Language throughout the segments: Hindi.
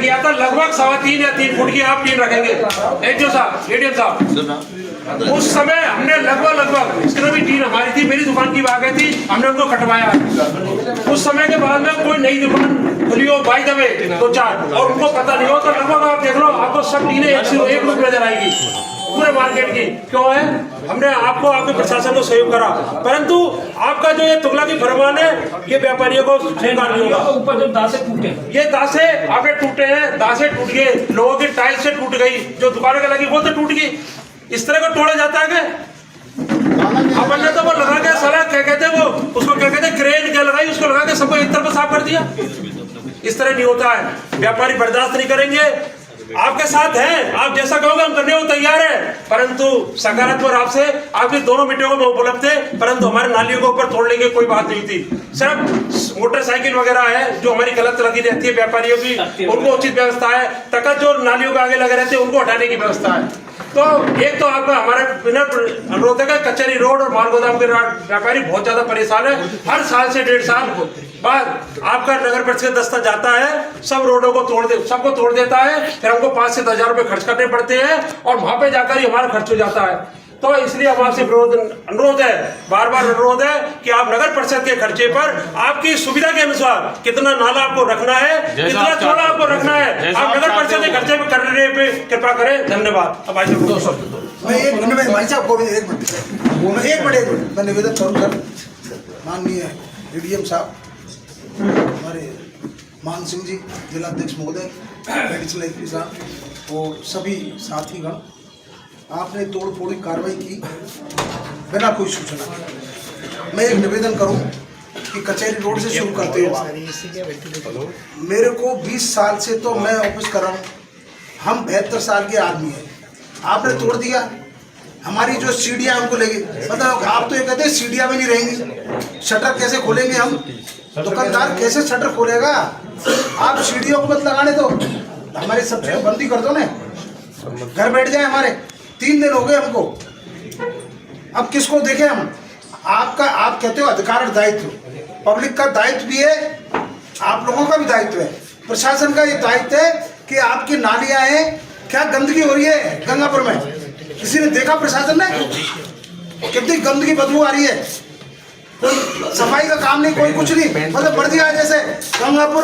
किया था, लगभग 3.25 या 3 फुट की आप टीन रखेंगे। एडीएम साहब, उस समय हमने लगभग इतना भी टीन हमारी थी, मेरी दुकान की आ गई थी, हमने उनको कटवाया। उस समय के बाद में कोई नई दुकान खुली हो बाई दबे 2-4 और उनको पता नहीं हो, तो लगभग आप देख लो, आपको सब टीनें एक रूप नजर आएगी पूरे मार्केट की। क्यों है? हमने आपको आपके प्रशासन को सहयोग करा, परंतु आपका जो ये तुगलकी फरमान है, ये व्यापारियों को स्वीकार नहीं होगा। ऊपर जो दासे टूटे, ये दासे आगे टूटे हैं, दासे टूट गए, लोगों की टाइल से टूट गई, जो दुकानों के लगी वो तो टूट गई। इस तरह को तोड़ा जाता है क्या? अपन ने तो वो लगा के साला क्या कहते हैं, वो उसको क्या कहते हैं, क्रेन क्या लगाई, उसको लगा के सबको एक तरफ साफ कर दिया। इस तरह नहीं होता है। व्यापारी बर्दाश्त नहीं करेंगे, आपके साथ हैं, आप जैसा कहोगे हम करने को तैयार है, परंतु सकारात्मक आपसे आपकी दोनों मीटिंगों में उपलब्ध थे, परंतु हमारे नालियों को ऊपर तोड़ लेंगे कोई बात नहीं थी। सिर्फ मोटरसाइकिल वगैरह है जो हमारी गलत लगी रहती है व्यापारियों की, उनको उचित व्यवस्था है। तकत जो नालियों के आगे लगे रहते हैं उनको हटाने की व्यवस्था है। तो एक तो आपका हमारे बिना अनुरोध है, कचहरी रोड और माल गोदाम के व्यापारी बहुत ज्यादा परेशान है। हर साल से 1.5 साल बाद आपका नगर परिषद दस्ता जाता है, सब रोडों को सबको तोड़ देता है, फिर हमको 5 से 10 हजार रुपए खर्च करने पड़ते हैं और वहां पे जाकर ही हमारा खर्च हो जाता है। तो इसलिए हम आपसे अनुरोध है, बार बार अनुरोध है कि आप नगर परिषद के खर्चे पर आपकी सुविधा के अनुसार कितना नाला आपको रखना है, कितना चौड़ा आपको रखना है, आप नगर परिषद के खर्चे पर करने पे कृपा करें। धन्यवाद। अब भाई साहब को एक मिनट मैं निवेदन करूँगा, माननीय एडीएम साहब, हमारे मान सिंह जी जिलाध्यक्ष महोदय, एडिशनल एसपी साहब और सभी साथीगण, आपने तोड़ फोड़ की कार्रवाई की बिना कोई सूचना। मैं एक निवेदन करूं कि कचहरी रोड से शुरू करते हो, मेरे को 20 साल से तो मैं ऑफिस कर रहा हूँ, हम 72 साल के आदमी हैं, आपने तोड़ दिया। हमारी जो सीढ़ियाँ हमको लेगी, मतलब आप तो ये कहते हैं सीढ़ियाँ भी नहीं रहेंगी, शटर कैसे खोलेंगे हम? दुकानदार कैसे शटर खोलेगा? आप सीढ़ियों को मत लगाने दो, हमारी सब चीज़ बंदी कर दो ना, घर बैठ जाए। हमारे 3 दिन हो गए हमको, अब किसको देखें हम? आपका आप कहते हो अधिकार और दायित्व, पब्लिक का दायित्व भी है, आप लोगों का भी दायित्व है, प्रशासन का ये दायित्व है कि आपकी नालियां हैं, क्या गंदगी हो रही है गंगापुर में? किसी ने देखा प्रशासन ने? कितनी गंदगी बदबू आ रही है, कोई सफाई का काम नहीं, कोई कुछ नहीं, मतलब बढ़ दिया है जैसे गंगापुर।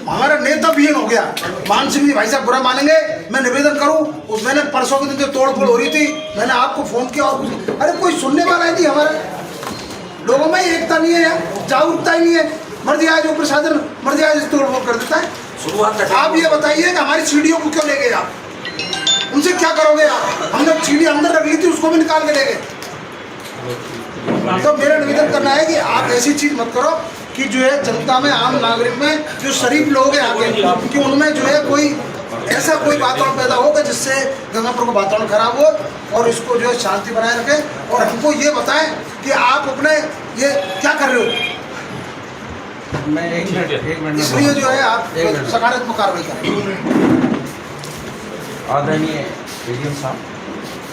हमारा नेता विहीन हो गया। मान सिंह जी भाई साहब बुरा मानेंगे, मैं निवेदन करूं, मैंने परसों के दिन जो तोड़ फोड़ हो रही थी, मैंने आपको फोन किया और अरे कोई सुनने वाला है नहीं, हमारे लोगों में एकता नहीं है, जागरूकता ही नहीं है, मर्जी आज जो प्रशासन मर्जी आज तोड़ फोड़ कर देता है। आप ये बताइए कि हमारी सीढ़ियों को क्यों ले गए आप? उनसे क्या करोगे आप? हमने सीढ़ी अंदर रख ली थी, उसको भी निकाल के ले गए। तो मेरा निवेदन करना है कि आप ऐसी चीज मत करो कि जो है जनता में, आम नागरिक में जो शरीफ लोग हैं आगे, कि उनमें जो है कोई ऐसा कोई वातावरण पैदा होगा जिससे गंगापुर का वातावरण खराब हो, और इसको जो है शांति बनाए रखें। और हमको ये बताएं कि आप अपने ये क्या कर रहे हो। मैं एक मिनट इसलिए जो है आप सकारात्मक कार्रवाई करें। आदरणीय एडीएम साहब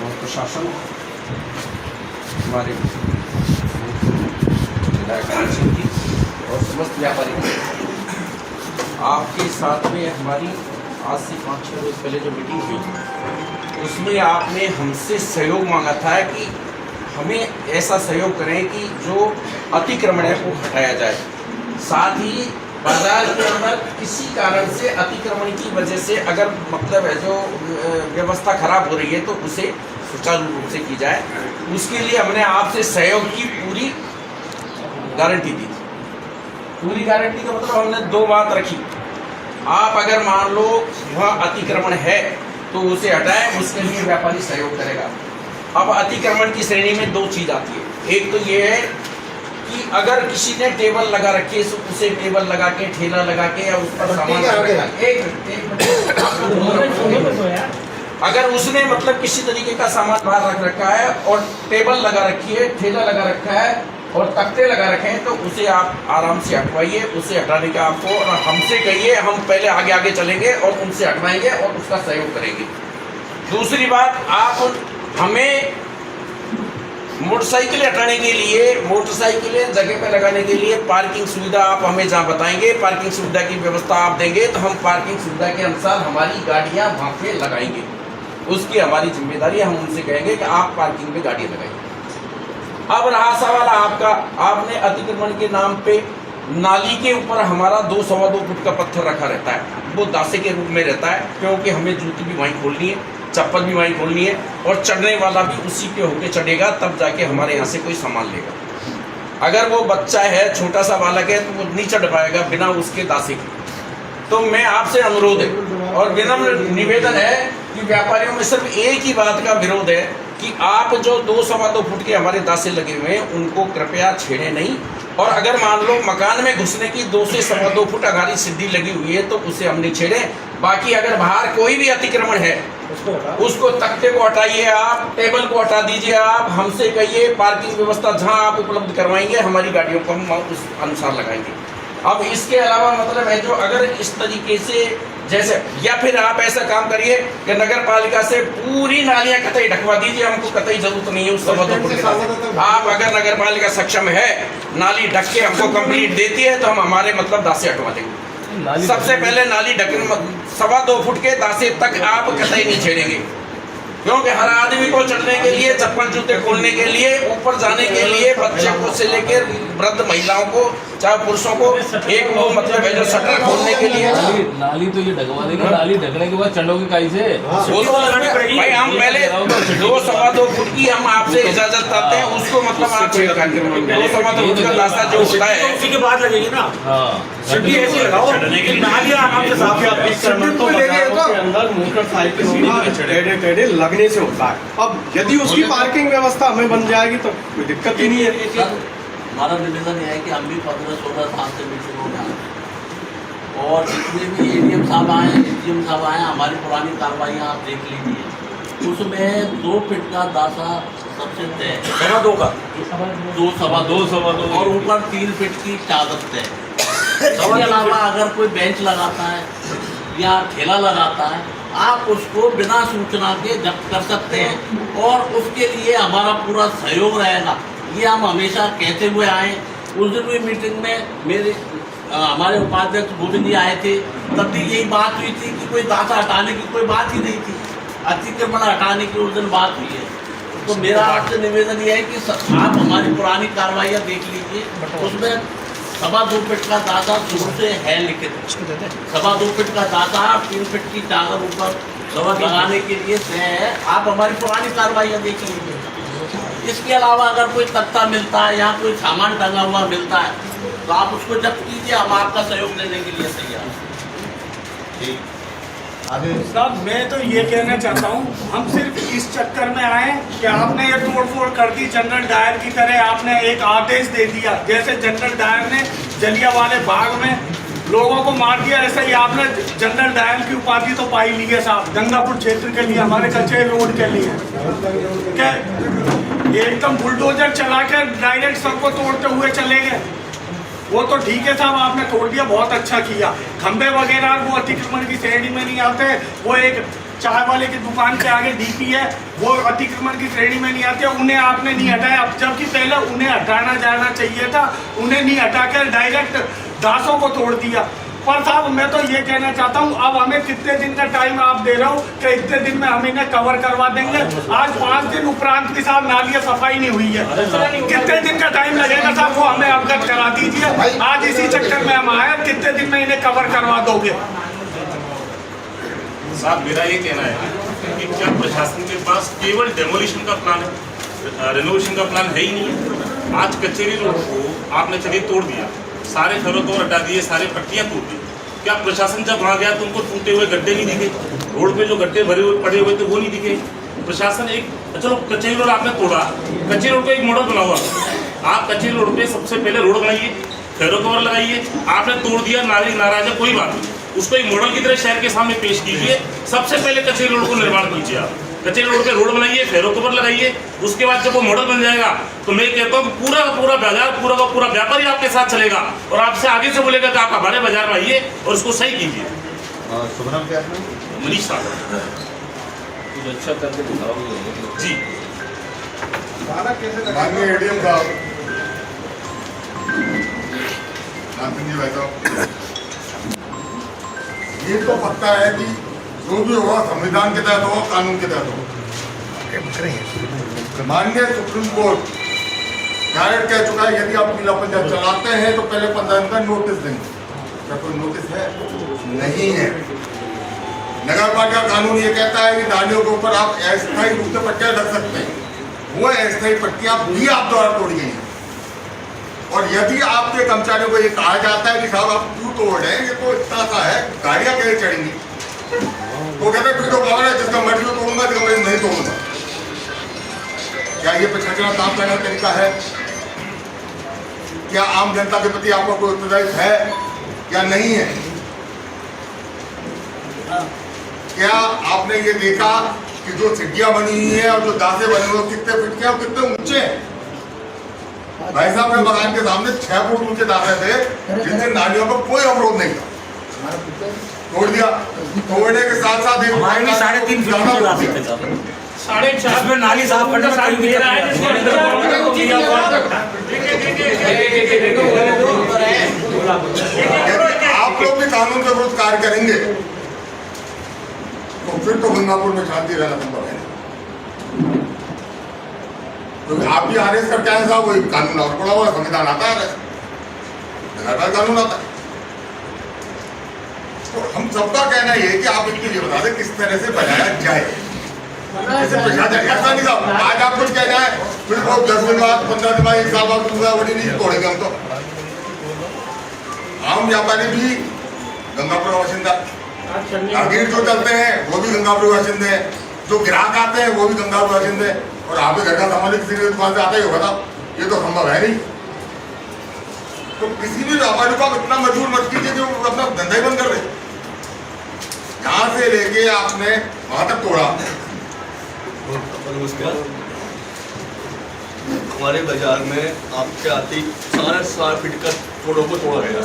और प्रशासन, हमारे और समस्त व्यापारी, आपके साथ में हमारी आज से 5-6 रोज पहले जो मीटिंग हुई, उसमें आपने हमसे सहयोग मांगा था कि हमें ऐसा सहयोग करें कि जो अतिक्रमण है वो हटाया जाए। साथ ही बाजार के अंदर किसी कारण से अतिक्रमण की वजह से अगर मतलब है जो व्यवस्था खराब हो रही है तो उसे सुचारू रूप से की जाए। उसके लिए हमने आपसे सहयोग की पूरी गारंटी दी थी। पूरी गारंटी का मतलब हमने 2 बात रखी, आप अगर मान लो वहाँ अतिक्रमण है तो उसे हटाएं, उसके लिए व्यापारी सहयोग करेगा। अब अतिक्रमण की श्रेणी में 2 चीज़ आती है। एक तो ये है कि अगर किसी ने टेबल लगा रखी है तो उसे टेबल लगा के, ठेला लगा के या उस पर सामान अगर उसने मतलब किसी तरीके का सामान बाहर रख रखा है और टेबल लगा रखी है, ठेला लगा रखा है और तख्ते लगा रखे हैं, तो उसे आप आराम से हटवाइए। उसे हटाने का आपको और हमसे कहिए, हम पहले आगे चलेंगे और उनसे हटवाएंगे और उसका सहयोग करेंगे। दूसरी बात, आप हमें मोटरसाइकिलें हटाने के लिए, मोटरसाइकिलें जगह पे लगाने के लिए पार्किंग सुविधा आप हमें जहाँ बताएंगे, पार्किंग सुविधा की व्यवस्था आप देंगे तो हम पार्किंग सुविधा के अनुसार हमारी गाड़ियाँ वहाँ पे लगाएंगे। उसकी हमारी जिम्मेदारी है, हम उनसे कहेंगे कि आप पार्किंग में गाड़ियाँ लगाइए। अब रहा सवाल आपका, आपने अतिक्रमण के नाम पे नाली के ऊपर हमारा 2-2.25 फुट का पत्थर रखा रहता है, वो दासे के रूप में रहता है, क्योंकि हमें जूती भी वहीं खोलनी है, चप्पल भी वहीं खोलनी है, और चढ़ने वाला भी उसी पे होके चढ़ेगा, तब जाके हमारे यहाँ से कोई सामान लेगा। अगर वो बच्चा है, छोटा सा बालक है, तो वो नहीं चढ़ पाएगा बिना उसके दासे के। तो मैं आपसे अनुरोध है और विनम्र निवेदन है कि व्यापारियों में सिर्फ एक ही बात का विरोध है कि आप जो 2-2.25 फुट के हमारे दासे लगे हुए हैं उनको कृपया छेड़े नहीं, और अगर मान लो मकान में घुसने की 2 से 2.25 फुट हमारी सिद्धि लगी हुई है तो उसे हम नहीं छेड़े। बाकी अगर बाहर कोई भी अतिक्रमण है उसको तख्ते को हटाइए, आप टेबल को हटा दीजिए, आप हमसे कहिए, पार्किंग व्यवस्था जहां आप उपलब्ध करवाएंगे हमारी गाड़ियों को हम उस अनुसार लगाएंगे। अब इसके अलावा मतलब है जो अगर इस तरीके से जैसे, या फिर आप ऐसा काम करिए कि नगर पालिका से पूरी नालियां कतई ढकवा दीजिए, हमको कतई जरूरत नहीं है उस 2.25 फुट के। आप अगर नगर पालिका सक्षम है नाली ढक के हमको कंप्लीट देती है तो हम हमारे मतलब दासे हटवा देंगे। सबसे पहले नाली ढक 2.25 फुट के दासे तक आप कतई नहीं छेड़ेंगे, क्योंकि हर आदमी को चढ़ने के लिए, चप्पल जूते खोलने के लिए, ऊपर जाने के लिए, बच्चे को से लेकर वृद्ध महिलाओं को चाहे पुरुषों को, एक वो मतलब है जो शटर खोलने के लिए नाली तो ये ढकवा देंगे, नाली ढकने के बाद चढ़ोगे काई से? भाई हम पहले 2-2.25 फुट की हम आपसे इजाजत चाहते हैं, उसको मतलब आप 2.25 फुट का रास्ता जो होता है उसी के बाद लगेगी ना। सिड्डी ऐसी लगाओ कि नालियां आराम से साफ अंदर मोटरसाइकिल टेढ़े लगने से होता है। अब यदि उसकी पार्किंग व्यवस्था हमें बन जाएगी तो कोई दिक्कत ही नहीं है। हमारा निवेदन यह है कि हम भी 15-16 साल से मीटिंगों में आए और जितने भी एडीएम साहब आए, एसडीएम साहब आए, हमारी पुरानी कार्रवाइयाँ आप देख लीजिए, उसमें 2 फीट का दासा सबसे तय है, 2.25 का, 2.25 और ऊपर 3 फीट की चादर तय है। इसके अलावा अगर कोई बेंच लगाता है या ठेला लगाता है, आप उसको बिना सूचना के जब्त कर सकते हैं और उसके लिए हमारा पूरा सहयोग रहेगा। ये हम हमेशा कहते हुए आए। उस दिन हुई मीटिंग में हमारे उपाध्यक्ष गोविंद जी आए थे, तब भी यही बात हुई थी कि कोई दासा हटाने की कोई बात ही नहीं थी, अतिक्रमण हटाने की उस दिन बात हुई है। तो मेरा आपसे निवेदन ये है कि आप हमारी पुरानी कार्रवाइयाँ देख लीजिए, उसमें 2.25 फीट का दासा शुरू से है लिखित, 2.25 फीट का दासा, 3 फीट की चादर ऊपर लगाने के लिए तय है। आप हमारी पुरानी कार्रवाइयाँ देख लीजिए। इसके अलावा अगर कोई तख्ता मिलता है या कोई सामान टंगा हुआ मिलता है तो आप उसको जब्त कीजिए, हम आपका सहयोग देने के लिए तैयार हैं। साहब मैं तो ये कहना चाहता हूँ, हम सिर्फ इस चक्कर में आए कि आपने ये तोड़फोड़ कर दी, जनरल डायर की तरह आपने एक आदेश दे दिया। जैसे जनरल डायर ने जलियांवाले बाग में लोगों को मार दिया, ऐसा ही आपने जनरल डायर की उपाधि तो पाई ली है साहब, गंगापुर क्षेत्र के लिए, हमारे कचरे रोड के लिए। क्या एकदम बुलडोजर चला कर डायरेक्ट सबको तोड़ते हुए चले गए? वो तो ठीक है साहब, आपने तोड़ दिया, बहुत अच्छा किया। खंबे वगैरह वो अतिक्रमण की श्रेणी में नहीं आते। वो एक चाय वाले की दुकान के आगे डीपी है, वो अतिक्रमण की श्रेणी में नहीं आते, उन्हें आपने नहीं हटाया। अब जबकि पहले उन्हें हटाना जाना चाहिए था, उन्हें नहीं हटाकर डायरेक्ट दासों को तोड़ दिया। पर साहब मैं तो ये कहना चाहता हूँ, अब हमें कितने दिन का टाइम आप दे रहे हो कि इतने दिन में हम इन्हें कवर करवा देंगे? आज 5 दिन उपरांत की साहब नालियाँ सफाई नहीं हुई है, कितने दिन का टाइम लगेगा साहब, वो हमें अवगत करा दीजिए। आज इसी चक्कर में हम आए, कितने दिन में इन्हें कवर करवा दोगे? साहब मेरा ये कहना है कि क्या प्रशासन के पास केवल डेमोलिशन का प्लान है, रेनोवेशन का प्लान है ही नहीं है? आज कचेरी रोड को आपने चलिए तोड़ दिया, सारे घरों को हटा दिए, सारे पट्टियाँ तोड़ दी। क्या प्रशासन जब वहाँ गया तो उनको टूटे हुए गड्ढे नहीं दिखे? रोड पे जो गड्ढे भरे हुए पड़े हुए थे वो नहीं दिखे? प्रशासन एक, चलो कचेरी रोड आपने तोड़ा, कचेरी रोड का एक मॉडल बना हुआ, आप कचेरी रोड पे सबसे पहले रोड बनाइए, फेरो कवर लगाइए। आपने तोड़ दिया, नाराज है, कोई बात नहीं, उसको एक मॉडल की तरह शहर के सामने पेश कीजिए। सबसे पहले कचेरी रोड को निर्माण कीजिए, आप कचेरी रोड पे रोड बनाइए, फेरो कवर लगाइए। उसके बाद जब वो मॉडल बन जाएगा तो मैं कहता हूँ कि पूरा का पूरा बाजार, पूरा का पूरा व्यापारी आपके साथ चलेगा और आपसे आगे से बोलेगा कि आप हमारे बाजार में आइए और उसको सही कीजिए। शुभ नाम क्या है? मनीष साहब कुछ अच्छा करके दिखाओगे जी। माननीय एडीएम साहब, नासिम जी भाई साहब, ये तो पक्का है कि जो भी होगा संविधान के तहत होगा, कानून के तहत होगा। माननीय सुप्रीम कोर्ट डायरेक्ट कह चुका है यदि आप जिला पंचायत चलाते हैं तो पहले 15 दिन का नोटिस देंगे। क्या कोई नोटिस है? नहीं है। नगर पालिका कानून ये कहता है कि नालियों के ऊपर आप अस्थायी रूप से पट्टियां रख सकते हैं, वो अस्थायी पट्टियां भी आप द्वारा तोड़ी गई हैं। और यदि आपके कर्मचारियों को ये कहा जाता है कि साहब आप क्यों तोड़ रहे हैं, ये तो इतना सा है, गाड़ियां कैसे चढ़ेंगी, तो कहते हैं फिर तो खबर है जिसका मर्जी को तोड़ूंगा, जिसका मर्जी नहीं तोड़ूंगा। क्या ये प्रशासन का काम करने का तरीका है? क्या आम जनता के प्रति आपका कोई उत्तरदायित्व है या नहीं है? क्या आपने ये देखा कि जो सीढ़ियां बनी हुई हैं और जो दासे बने हुए कितने फीट के और कितने ऊंचे हैं? भाई साहब मेरे मकान के सामने 6 फुट ऊंचे दासे थे जिनसे नालियों का कोई अवरोध नहीं था, तोड़ दिया। तोड़ने के साथ साथ एक 3.5 फीट के दासे थे साहब, 4.5 में नाली साफ करने में कहीं भी आप लोग भी कानून के विरुद्ध कार्य करेंगे तो फिर तो गंगापुर में शांति रहना संभव है। क्योंकि आप भी आदेश करके आए साहब, वही कानून और पड़ा हुआ, संविधान आता है, कानून आता है। तो हम सबका कहना ये है कि आप इतनी ये बता दें किस तरह से बनाया जाए। जैसे प्रशासन ऐसा नहीं साहब, आज आप कुछ कहना है फिर वो 10 दिन बाद 15 दिन बाद 1 साल बाद पूरा बड़ी नहीं तोड़ेंगे हम तो। आम व्यापारी भी गंगापुर बाशिंदा, राहगीर जो चलते हैं वो भी गंगापुर बाशिंदे हैं, जो ग्राहक आते हैं वो भी गंगापुर बाशिंदे हैं, और आप घर का सामान किसी की दुकान से आता ही होगा ना, ये तो संभव है नहीं। तो किसी भी व्यापारी को आप इतना मजबूर मत कीजिए कि वो अपना धंधा ही बंद कर दे। यहाँ से लेके आपने वहां तक तोड़ा। नमस्कार। हमारे बाजार में आपके आते ही 4.5 फीट का तोड़ों को तोड़ा गया,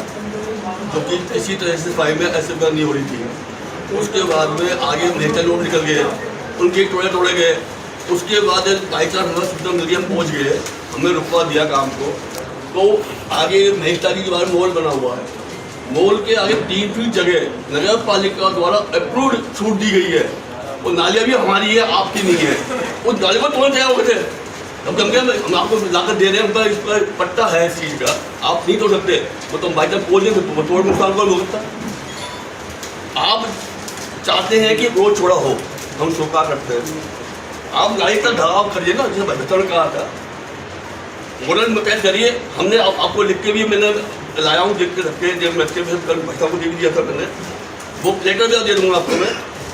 जो कि इसी तरह से सफाई में ऐसे नहीं हो रही थी। उसके बाद में आगे नेचर लोग निकल गए, उनके टोड़े तोड़े गए। उसके बाद बाई चांस हमें सुविधा मिल गई, हम पहुँच गए, हमने रुकवा दिया काम को। तो आगे महेशतारी के बाद मॉल बना हुआ है, मॉल के आगे 3 फीट जगह नगर पालिका द्वारा अप्रूव्ड छूट दी गई है। वो नालियाँ भी हमारी है, आपकी नहीं है। उस नाली को तोड़ना चाहिए होते, अब गंगे में हम आपको लाकर दे रहे हैं, उनका इस पर पट्टा है इस चीज़ का, आप नहीं तोड़ सकते। वो तो बाई चांस पहुँच गए तो तोड़ नुकसान को हो सकता। आप चाहते हैं कि रोड छोड़ा हो, हम स्वीकार करते हैं। आप गाड़ी का ढाव करिए ना, जैसे बच्चों ने कहा था, मॉडल में तय करिए। हमने आपको लिख के भी मैंने लाया हूँ, देख के रखे, जब कल बच्चों को दे दिया था मैंने, वो लेटर भी दे दूँगा आपको मैं।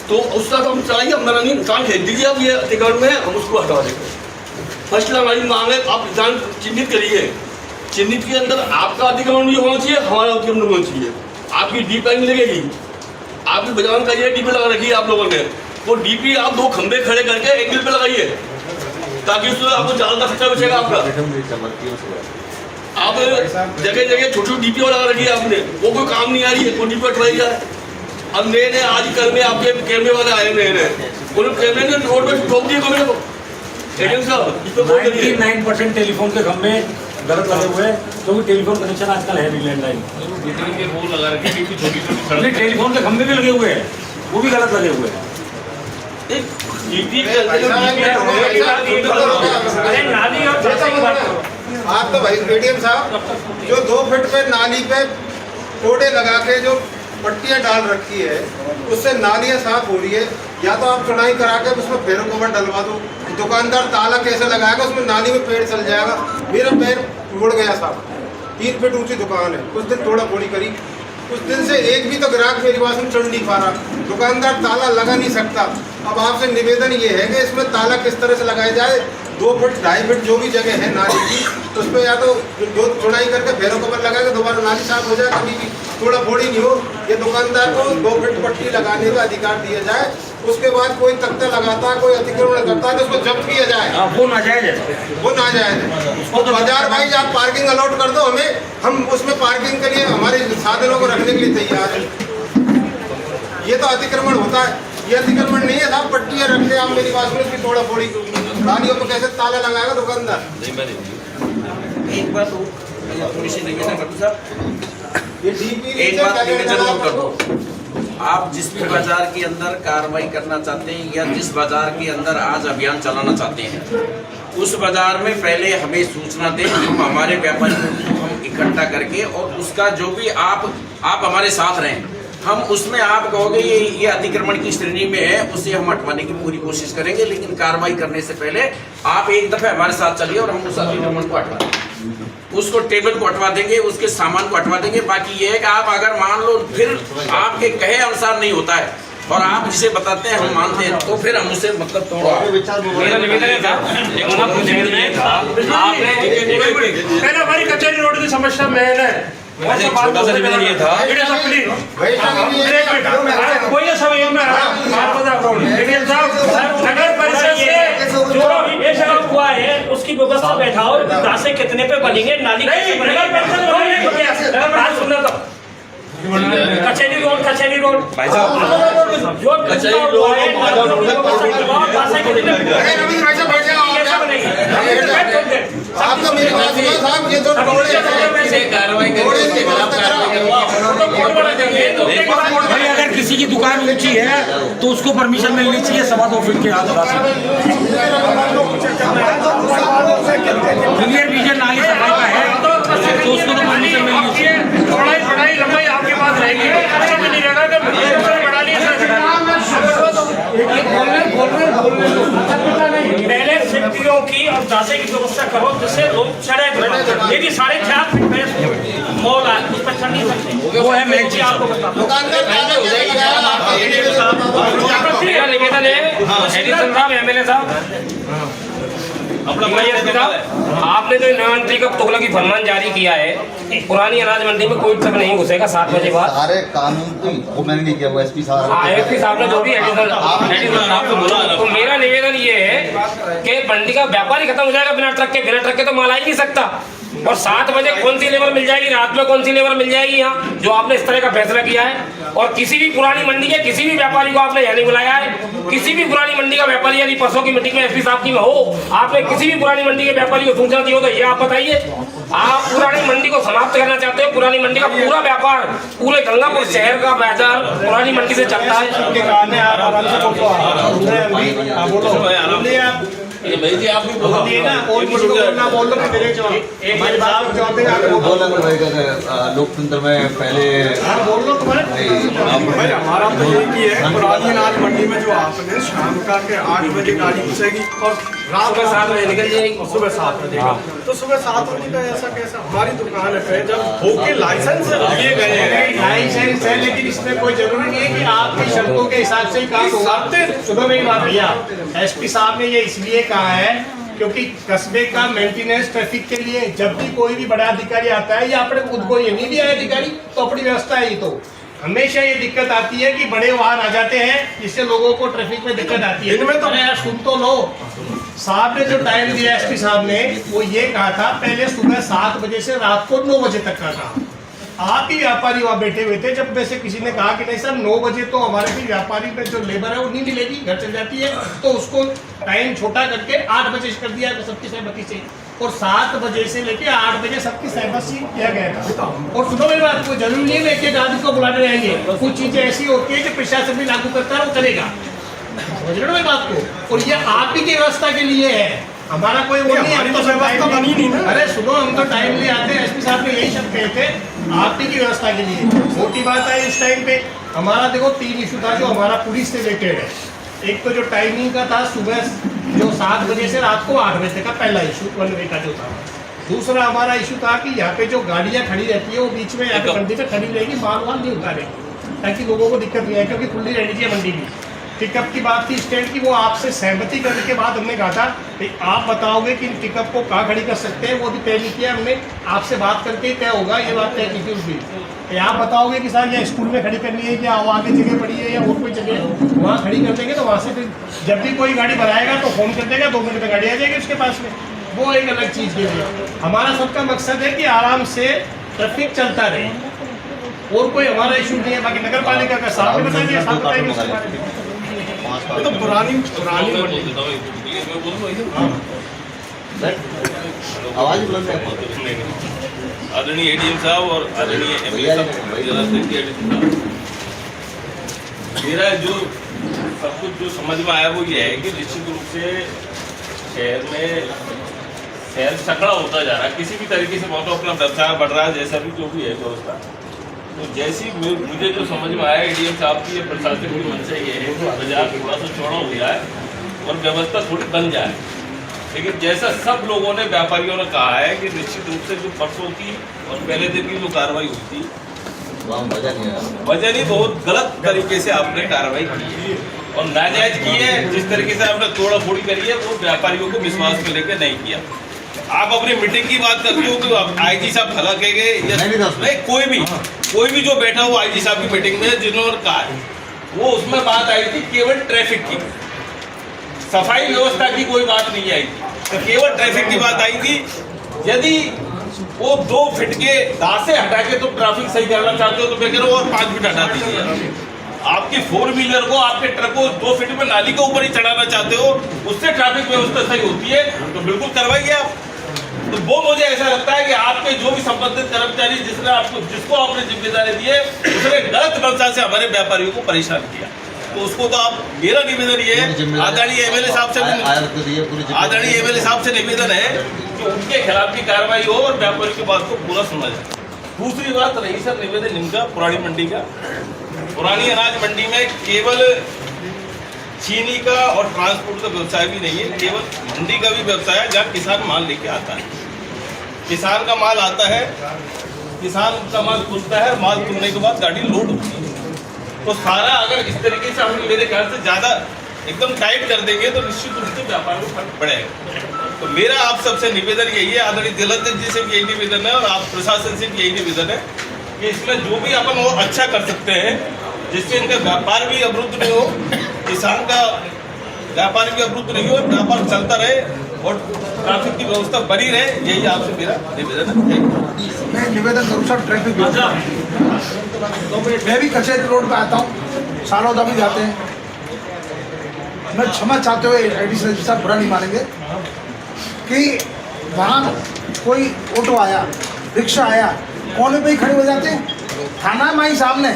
तो उसका तो हम चाहिए, हमारा नहीं इंसान भेज दीजिए, अब ये अधिकरण में हम उसको हटा देंगे। फर्स्ट हमारी मांग है, आप इंसान चिन्हित करिए, चिन्हित के अंदर आपका अधिकरण भी होना चाहिए, हमारा अधिकरण होना चाहिए। आपकी डीपी लगेगी, आपकी बाजार का ये डीपी लगा रखी है आप लोगों ने, वो डीपी आप 2 खंबे खड़े करके एंगल पे लगाइए, ताकि उसमें आपको ज़्यादा खर्चा बचेगा आपका। आप जगह जगह छोटी डीपी लगा रखी है आपने, वो कोई काम नहीं आ रही है, कोई डीपी हटवाई जाए। अब नए आज कल में आपके कैमरे वाले आए नए, उन कैमरे ने रोड पर ठोक दिए कैमरे को। एजेंट साहब, 99% टेलीफोन के खंभे गलत लगे हुए हैं, क्योंकि टेलीफोन कनेक्शन आजकल है नहीं, लैंडलाइन के वो लगा रखे हैं, छोटी टेलीफोन के खंभे भी लगे हुए हैं, वो भी गलत लगे हुए हैं। आप तो भाई एडीएम साहब, जो 2 फीट पे नाली पे कोड़े लगा के जो पट्टियां डाल रखी है, उससे नालियां साफ हो रही है। या तो आप चुनाई करा के उसमें फेरो कवर डलवा दो, दुकानदार ताला कैसे लगाएगा, उसमें नाली में पेड़ चल जाएगा। मेरा पैर मुड़ गया साहब, 3 फीट ऊंची दुकान है, उस दिन थोड़ा थोड़ी करी, उस दिन से एक भी तो ग्राहक मेरी बात में चढ़ नहीं पा रहा, दुकानदार ताला लगा नहीं सकता। अब आपसे निवेदन ये है कि इसमें ताला किस तरह से लगाया जाए। 2 फीट 2.5 फीट जो भी जगह है नाली की, तो उस पर या तो जो चुनाई करके फेरो कवर लगा के दोबारा नाली साफ हो जाए, कभी भी थोड़ा फोड़ी नहीं हो। ये दुकानदार को 2 फीट पट्टी लगाने का अधिकार दिया जाए। उसके बाद कोई तख्ता लगाता है, कोई अतिक्रमण करता है, तो उसको जब्त किया जाए। वो नाजायज है, वो नाजायज है। उसको तो बाजार वाइज आप पार्किंग अलॉट कर दो हमें, हम उसमें पार्किंग के लिए हमारे साधनों को रखने के लिए तैयार है। ये तो अतिक्रमण होता है। ये अतिक्रमण नहीं है साहब, पट्टियाँ रख के आप मेरी बात सुनो, इसकी तोड़ा फोड़ी नालियों को कैसे ताला लगाएगा दुकानदार? एक बात थोड़ी सी निवेदन कर दूं साहब, ये डीपी एक बात निवेदन और कर दो। आप जिस भी बाजार के अंदर कार्रवाई करना चाहते हैं या जिस बाजार के अंदर आज अभियान चलाना चाहते हैं, उस बाजार में पहले हमें सूचना दें, हम हमारे व्यापारियों को हम इकट्ठा करके और उसका जो भी आप हमारे साथ रहें, हम उसमें आप कहोगे ये अतिक्रमण की श्रेणी में है, उसे हम हटवाने की पूरी कोशिश करेंगे। लेकिन कार्रवाई करने से पहले आप एक दफे हमारे साथ चलिए और हम उस अतिक्रमण को हटवा देंगे, उसको टेबल को हटवा देंगे, उसके सामान को हटवा देंगे। बाकी ये है कि आप अगर मान लो फिर आपके कहे अनुसार नहीं होता है और आप जिसे बताते हैं हम मानते हैं, तो फिर हम उसे मतलब तोड़ो। मेरा निवेदन था, पहले हमारी कचहरी रोड की समस्या मेन है। छोटा सा निवेदन ये था, कोई समय नगर परिषद से जो ये सब हुआ है उसकी व्यवस्था बैठाओ, रास्ते कितने पे बनेंगे, नाली कैसे बनेगी, बात सुनना तो कचहरी रोड भाई साहब, जो कचहरी आपका मेरी बात सुनो साहब, ये तो कार्रवाई भाई अगर किसी की दुकान ऊंची है तो उसको परमिशन मिलनी चाहिए 2.25 फीट के आसपास। क्लियर विजन नाली सफाई का है तो उसको तो परमिशन मिलनी चाहिए। पढ़ाई लंबाई आपके पास रहेगी, अच्छा भी नहीं रहेगा बढ़ा पहले सिटियों की और दासे की व्यवस्था करो जिससे लोग चढ़े। यदि 4.5 फीट मॉल है उस पर चढ़ नहीं सकते, वो है मेन चीज। आपको मेरा निवेदन है एडिशन साहब, एमएलए साहब, आपने जो मंत्री का तुगलकी फरमान जारी किया है, पुरानी अनाज मंडी में कोई तक नहीं घुसेगा 7 बजे बाद। सारे कानून वो मैंने नहीं किया, वो एसपी साहब एसपी साहब ने जो भी एडिशनल आपको बोला, तो मेरा निवेदन ये है कि मंडी का व्यापारी खत्म हो जाएगा बिना ट्रक के तो माल आ ही नहीं सकता। और 7 बजे कौन सी लेबर मिल जाएगी, रात में कौन सी लेबर मिल जाएगी यहाँ, जो आपने इस तरह का फैसला किया है। और किसी भी पुरानी मंडी के किसी भी व्यापारी को आपने यहाँ नहीं बुलाया है। किसी भी पुरानी मंडी का व्यापारी यदि परसों की मीटिंग में एसपी साहब की में हो, आपने किसी भी पुरानी मंडी के व्यापारी को सूचना दी हो तो ये आप बताइए। आप पुरानी मंडी को समाप्त करना चाहते हो? पुरानी मंडी का पूरा व्यापार, पूरे गंगापुर शहर का बाजार पुरानी मंडी से चलता है। भाई जी आप भी बोलो लोकतंत्र में पहले हमारा तो यही है, पुरानी अनाज मंडी में जो आपने शाम का के 8 बजे गाड़ी घुसेगी और रात सुबह 7 बजे निकल जाएगी, सुबह 7 बजे तो सुबह 7 बजे का ऐसा कैसा? हमारी दुकान पे जब होके लाइसेंस दिए गए हैं, लाइसेंस है, लेकिन इसमें कोई जरूरी नहीं है कि आपकी शर्तों के हिसाब से ही काम होगा। सुबह मेरी बात भैया, एसपी साहब ने ये इसलिए कहा है क्योंकि कस्बे का मेंटेनेंस ट्रैफिक के लिए जब भी कोई भी बड़ा अधिकारी आता है या अपने खुद को ये नहीं भी आया अधिकारी तो अपनी व्यवस्था है, तो हमेशा ये दिक्कत आती है कि बड़े वाहन आ जाते हैं जिससे लोगों को ट्रैफिक में दिक्कत आती है। इनमें तो सुन तो लो, साहब ने जो टाइम दिया एसपी साहब ने वो ये कहा था पहले सुबह 7 बजे से रात को 9 बजे तक का था। आप ही व्यापारी वहाँ बैठे हुए थे, जब वैसे किसी ने कहा कि नहीं सर 9 बजे तो हमारे भी व्यापारी में जो लेबर है वो नहीं मिलेगी, घर चल जाती है, तो उसको टाइम छोटा करके 8 बजे कर दिया सबकी सहमति से, और 7 बजे से लेके 8 बजे सबकी सहमति किया गया था। और सुनो मेरी बात, कोई जरूरी नहीं है कि एक आदमी को बुलाने रहेंगे, कुछ चीजें ऐसी होती है कि प्रशासन भी लागू करता है वो करेगा, समझ रहे हो मेरी बात को। और ये आप ही की व्यवस्था के लिए है, हमारा कोई वो नहीं है, तो व्यवस्था बनी नहीं ना। अरे सुनो, हम तो टाइमली आते हैं, एसपी साहब ने यही शब्द कहे थे आप ही की व्यवस्था के लिए। मोटी बात है इस टाइम पे हमारा देखो 3 इशू था जो हमारा पुलिस से रिलेटेड है। एक तो जो टाइमिंग का था सुबह जो 7 बजे से रात को 8 बजे का पहला इशू 1 वे का जो था। दूसरा हमारा इशू था कि यहाँ पे जो गाड़ियाँ खड़ी रहती है वो बीच में यहाँ पे मंडी पे खड़ी रहेगी, माल वाल नहीं उतारेगी ताकि लोगों को दिक्कत नहीं आए, क्योंकि खुली रहनी चाहिए मंडी भी। पिकअप की बात थी स्टैंड की, वो आपसे सहमति करने के बाद हमने कहा था कि आप बताओगे कि पिकअप को कहाँ खड़ी कर सकते हैं, वो भी तय नहीं किया हमने, आपसे बात करके ही तय होगा, ये बात तय की थी उस दिन। आप बताओगे कि सर ये स्कूल में खड़ी करनी है या आगे जगह पड़ी है या और कोई जगह है, वहाँ खड़ी कर देंगे, तो वहाँ से फिर जब भी कोई गाड़ी बनाएगा तो फोन कर देगा, 2 मिनट में गाड़ी आ जाएगी उसके पास में, वो एक अलग चीज़ के लिए। हमारा सबका मकसद है कि आराम से ट्रैफिक चलता रहे, और कोई हमारा इशू नहीं है। बाकी नगर पालिका का साहब ने बताया, साहब बताएंगे उसके बारे में। आसपास तो पुरानी मंडी आवाज बुलंद है। आदरणीय एडीएम साहब और आदरणीय एमएलए साहब, मेरा जो सब कुछ जो समझ में आया वो ये है कि निश्चित रूप से शहर में शहर सकड़ा होता जा रहा है, किसी भी तरीके से बहुत अपना व्यवसाय बढ़ रहा है, जैसा भी जो भी है व्यवस्था। तो जैसी मुझे जो समझ में आया एडीएम साहब की प्रशासन की मंशा ये है कि बाजार थोड़ा सा चौड़ा हो जाए और व्यवस्था थोड़ी बन जाए। लेकिन जैसा सब लोगों ने, व्यापारियों ने कहा है कि निश्चित रूप से जो परसों की और पहले दिन की जो कार्रवाई हुई थी, वजह नहीं, बहुत गलत तरीके से आपने कार्रवाई की है और नाजायज की है। जिस तरीके से आपने तोड़ा फोड़ी करी है वो व्यापारियों को विश्वास में लेकर नहीं किया। आप अपनी मीटिंग की बात करते हो कि आईजी साहब खला के गए या नहीं, कोई भी जो बैठा हो आईजी साहब की मीटिंग में जिन्होंने कहा है, वो उसमें बात आई थी केवल ट्रैफिक की, सफाई व्यवस्था की कोई बात नहीं आई थी, तो केवल ट्रैफिक की बात आई थी। यदि वो 2 फीट के दासे हटा के तो ट्रैफिक सही करना चाहते हो तो मैं कह रहा हूँ और 5 फीट हटा दीजिए। आपकी 4 व्हीलर को, आपके ट्रक को 2 फीट में नाली के ऊपर ही चढ़ाना चाहते हो, उससे ट्रैफिक व्यवस्था सही होती है तो बिल्कुल करवाइए आप। तो वो मुझे ऐसा लगता है कि आपके जो भी संबंधित कर्मचारी जिसको आपने जिम्मेदारी दी है उसने गलत मंशा से हमारे व्यापारियों को परेशान किया, तो उसको तो आप, मेरा निवेदन ये है आदरणीय एमएलए साहब से निवेदन है कि उनके खिलाफ की कार्रवाई हो और व्यापारी की बात को पूरा सुना जाए। दूसरी बात रही सर निवेदन इनका पुरानी मंडी का, पुरानी अनाज मंडी में केवल चीनी का और ट्रांसपोर्ट का व्यवसाय भी नहीं है, केवल मंडी का भी व्यवसाय है जहाँ किसान माल लेके आता है। किसान का माल आता है, किसान का माल खुलता है, माल खुलने के बाद गाड़ी लोड होती है। तो सारा अगर इस तरीके से हम मेरे ख्याल से ज़्यादा एकदम टाइट कर देंगे तो निश्चित रूप से व्यापार में फर्क पड़ेगा। तो मेरा आप सबसे निवेदन यही है, आदरणीय जलंधर जी से भी यही निवेदन है और आप प्रशासन से भी यही निवेदन है कि इसमें जो भी अपन और अच्छा कर सकते हैं जिससे इनका व्यापार भी अवरुद्ध नहीं हो, किसान का व्यापार भी अवरुद्ध नहीं हो, व्यापार चलता रहे और ट्रैफिक की व्यवस्था बनी रहे, यही आपसे मेरा निवेदन है। मैं निवेदन करूँ सर, ट्रैफिक व्यवस्था तो मैं भी कचहरी रोड पे आता हूँ, सालोदा भी जाते हैं। मैं क्षमा चाहते हुए एडीशनल साहब बुरा नहीं मानेंगे कि वहाँ कोई ऑटो आया, रिक्शा आया, कोने पे ही खड़े हो जाते हैं। थाना माई सामने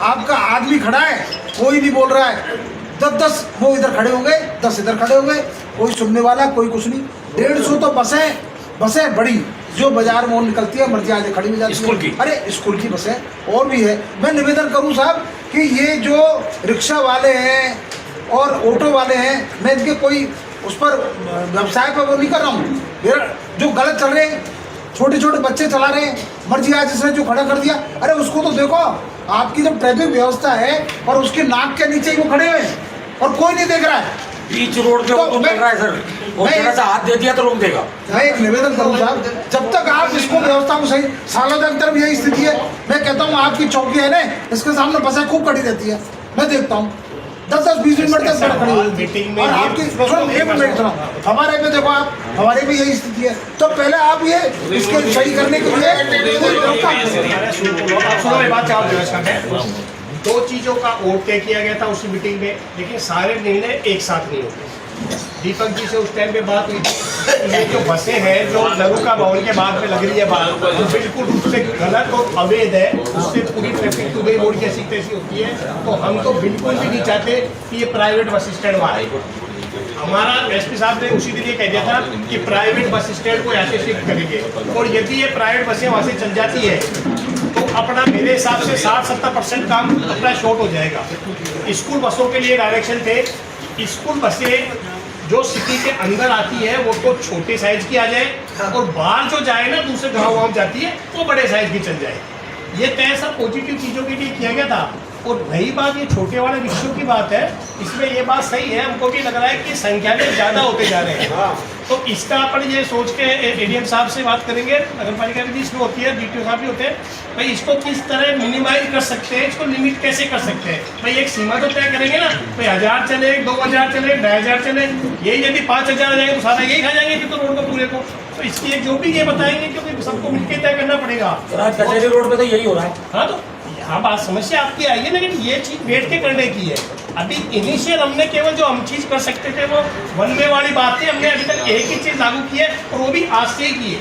आपका आदमी खड़ा है, कोई नहीं बोल रहा है, 10 वो इधर खड़े हो गए, 10 इधर खड़े हो गए, कोई सुनने वाला कोई कुछ नहीं। 150 तो बसें बड़ी जो बाजार में निकलती है, मर्जी आगे खड़ी हो जाती है, स्कूल की, अरे स्कूल की बसें और भी है। मैं निवेदन करूं साहब कि ये जो रिक्शा वाले हैं और ऑटो वाले हैं, मैं इनके कोई उस पर व्यवसाय पर वो नहीं कर रहा हूँ, जो गलत चल रहे हैं, छोटे छोटे बच्चे चला रहे हैं, मर्जी आज इसने जो खड़ा कर दिया, अरे उसको तो देखो, आपकी जब ट्रैफिक व्यवस्था है और उसके नाक के नीचे ही वो खड़े हुए हैं और कोई नहीं देख रहा है, बीच रोड पे तो चल रहा है सर, वो थोड़ा सा हाथ दे दिया तो रोक देगा। मैं एक निवेदन करूँ साहब, जब तक आप इसको व्यवस्था को सही, सालोदा की तरफ यही स्थिति है। मैं कहता हूँ आपकी चौकी है ना, इसके सामने बसें खूब खड़ी रहती है, मैं देखता हूँ 10-20 मिनट तक खड़ी होती है और आपकी हमारे पे देखो आप, हमारे भी यही स्थिति है। तो पहले आप ये इसके सही करने के लिए 2 चीजों का और तय किया गया था उस मीटिंग में, लेकिन सारे निर्णय एक साथ नहीं होते। दीपक जी से उस टाइम पे बात हुई थी, ये जो बसें हैं जो लघु का माहौल के बाद में लग रही है बात, तो बिल्कुल रूप से गलत और अवैध है, उससे पूरी ट्रैफिक टू गई रोड कैसी तैसी होती है। तो हम तो बिल्कुल भी नहीं चाहते कि ये प्राइवेट बस स्टैंड वहाँ आए। हमारा एसपी साहब ने उसी दिन ये कह दिया था कि प्राइवेट बस स्टैंड को यहाँ से शिफ्ट करेंगे, और यदि ये प्राइवेट बसें वहाँ से चल जाती है तो अपना मेरे हिसाब से 60-70% काम अपना शॉर्ट हो जाएगा। स्कूल बसों के लिए डायरेक्शन थे, स्कूल बसें जो सिटी के अंदर आती है वो तो छोटे साइज की आ जाए, और बाहर जो जाए ना दूसरे गाँव जाती है वो बड़े साइज की चल जाए। ये तय सब पॉजिटिव चीज़ों के लिए किया गया था। और रही बात ये छोटे वाले रिक्शों की बात है, इसमें ये बात सही है, हमको भी लग रहा है कि संख्या में ज़्यादा होते जा रहे हैं। तो इसका अपन ये सोच के एडीएम साहब से बात करेंगे, नगर पालिका भी इसमें होती है, डीटीओ साहब भी होते हैं, भाई इसको किस तरह मिनिमाइज कर सकते हैं, इसको लिमिट कैसे कर सकते हैं। भाई एक सीमा तो तय करेंगे ना, भाई 1000 चले, 2000 चले, 2500 चले, यही यदि 5000 आ जाएंगे तो सारा यही खा जाएंगे फिर तो रोड को पूरे को। तो इसकी एक जो भी ये बताएंगे, क्योंकि सबको मिलकर तय करना पड़ेगा। कचहरी रोड पे तो यही हो रहा है। हाँ, तो हाँ बात समस्या आपकी आई है, लेकिन ये चीज बैठ के करने की है। अभी इनिशियल हमने केवल जो हम चीज कर सकते थे वो वन वे वाली बात थी, हमने अभी तक एक ही चीज लागू की है और वो भी आज से ही की है।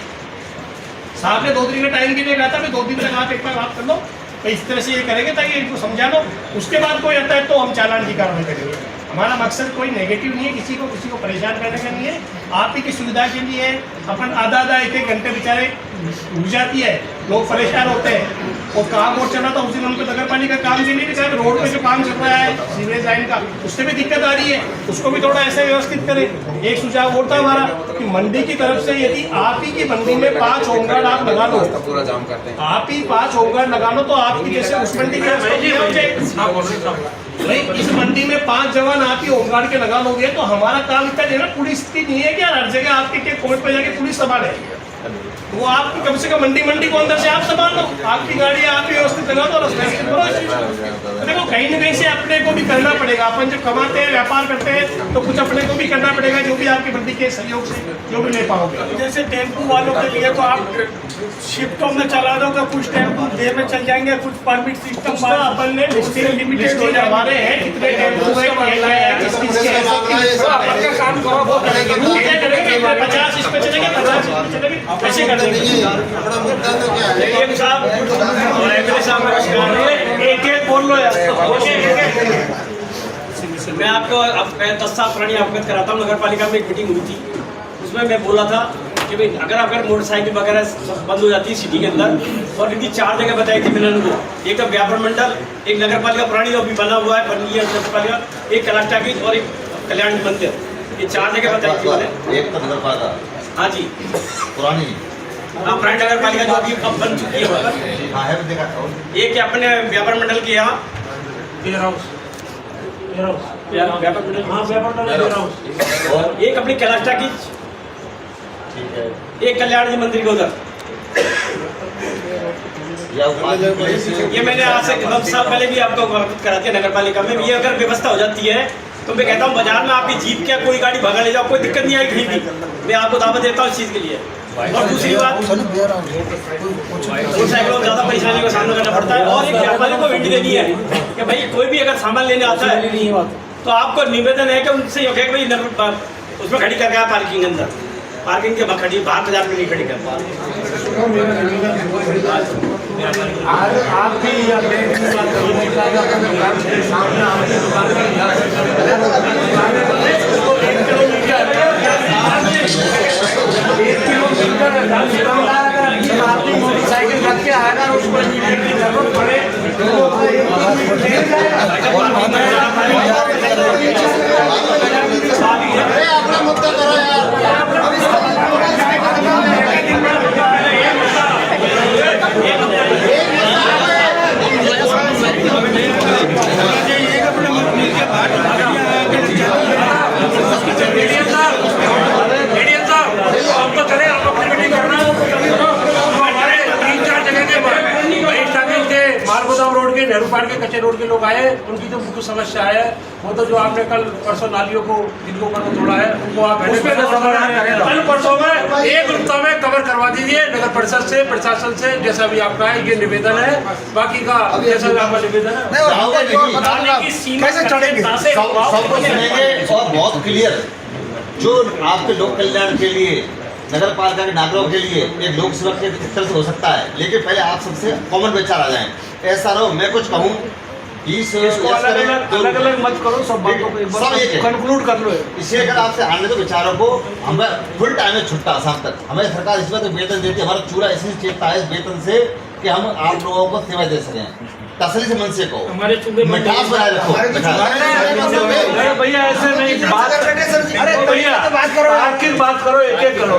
साहब ने 2 दिन का टाइम के लिए कहा था, 2 दिन तक आप एक बार बात कर लो, तो इस तरह से ये करेंगे ताकि इनको समझा लो, उसके बाद कोई आता है तो हम चालान की कार्रवाई करेंगे। हमारा मकसद कोई नेगेटिव नहीं है, किसी को परेशान करने का नहीं है, आप ही की सुविधा के लिए। अपन आधा 1-1 घंटे बेचारे हो जाती है, लोग परेशान होते हैं। और काम और चला था उस दिन हमको नगर पालिका काम से नहीं दिखा, रोड पे जो काम चल रहा है सीवरेज लाइन का, उससे भी दिक्कत आ रही है, उसको भी थोड़ा ऐसे व्यवस्थित करें। एक सुझाव और था हमारा कि मंडी की तरफ से यदि आप ही की मंडी में 5 होमगार्ड आप लगा लो, पूरा जाम करते हैं, आप ही 5 होमगार्ड लगा लो, तो आपकी जैसे उस मंडी में भाई इस मंडी में 5 जवान आप ही होमगार्ड के लगा लोगे तो हमारा काम इतना नहीं है ना। पुलिस की नहीं है कि हर जगह आपके कोर्ट पे जाके पुलिस संभाले, वो आपकी कम से कम मंडी को अंदर से आप संभाल लो, आपकी गाड़ी आप ही व्यवस्थित लगा दो। देखो कहीं ना कहीं से अपने को भी करना पड़ेगा, अपन जब कमाते हैं व्यापार करते हैं तो कुछ अपने को भी करना पड़ेगा, जो भी आपकी मंडी के सहयोग से जो भी ले पाओगे। जैसे टेम्पू वालों के लिए तो आप शिफ्टों में चला दो, तो कुछ टेम्पू डे में चल जाएंगे, कुछ परमिट सिस्टम अपन ने लिमिटेड हमारे हैं, कितने टेम्पू है, 50 इस पे चलेंगे, 50 इस पे चलेंगे, ऐसे कर देंगे। एक बोल लो यार। मैं आपको अब 10 साल पुरानी अवगत कराता हूँ। नगर पालिका में एक मीटिंग हुई थी, उसमें मैं बोला था कि भाई अगर मोटरसाइकिल वगैरह बंद हो जाती है सिटी के अंदर, और इनकी 4 जगह बताई थी मैंने उनको, एक तो व्यापार मंडल, एक नगर पालिका पुरानी जो अभी बना हुआ है, बन गई है नगर पालिका, एक कलेक्टर की और एक कल्याण मंदिर, ये 4 जगह बताई थी मैंने। एक तो नगर पालिका, हाँ जी, पुरानी, हाँ पुरानी नगर पालिका जो अभी अब बन चुकी है, हाँ है, देखा एक अपने व्यापार मंडल के यहाँ व्यापार मंडल, और एक अपनी कलेक्टर की, एक कल्याण जी मंदिर के उधर। ये मैंने आज से 10 साल पहले भी आपको अवगत करा दिया नगर पालिका में। ये अगर व्यवस्था हो जाती है तो मैं कहता हूँ बाजार में आपकी जीप क्या कोई गाड़ी भगा ले जाओ, कोई दिक्कत नहीं आएगी कहीं भी। मैं आपको दावा देता हूँ इस चीज़ के लिए। और दूसरी बात, मोटरसाइकिलों में ज़्यादा परेशानी का सामना करना पड़ता है। और एक व्यापारी को विनती देनी है कि भाई कोई भी अगर सामान लेने आता है तो आपको निवेदन है कि उनसे ये भाई उसमें खड़ी करके आप पार्किंग अंदर, पार्किंग के खड़ी, बाहर बाजार में नहीं खड़ी कर पा मोटरसाइकिल रख के आएगा, उसको की जरूरत पड़े अपना मुद्दा करो नेहरू पार्क के कच्चे रोड के लोग आए, उनकी जो मुख्य समस्या है वो तो जो आपने कल परसों नालियों को जिनको ऊपर तोड़ा है उनको आप कल परसों में 1 हफ्ता में कवर करवा दीजिए नगर परिषद से, प्रशासन से, जैसा भी आपका है ये निवेदन है। बाकी का जैसा भी आपका निवेदन है और बहुत क्लियर जो आपके लोक कल्याण के लिए, नगर पालिका के नागरिकों के लिए एक लोक सेवक के तरह से हो सकता है, लेकिन पहले आप सबसे कॉमन विचार आ जाएं। ऐसा रहो, मैं कुछ कहूँ अलग अलग मत करो, सब बातों को कंक्लूड कर लो। इसलिए अगर आपसे आने दो विचारों को, हमें फुल टाइम में छुट्टा शाम तक, हमें सरकार इस वक्त वेतन देती है, हमारा चूरा इसी चेता है इस वेतन से कि हम आप लोगों को सेवा दे सकें। तसली से मन से कहो, हमारे चूल्हे मिठास बनाए रखो। भैया ऐसे नहीं बात, अरे भैया बात करो, आखिर बात करो, एक करो।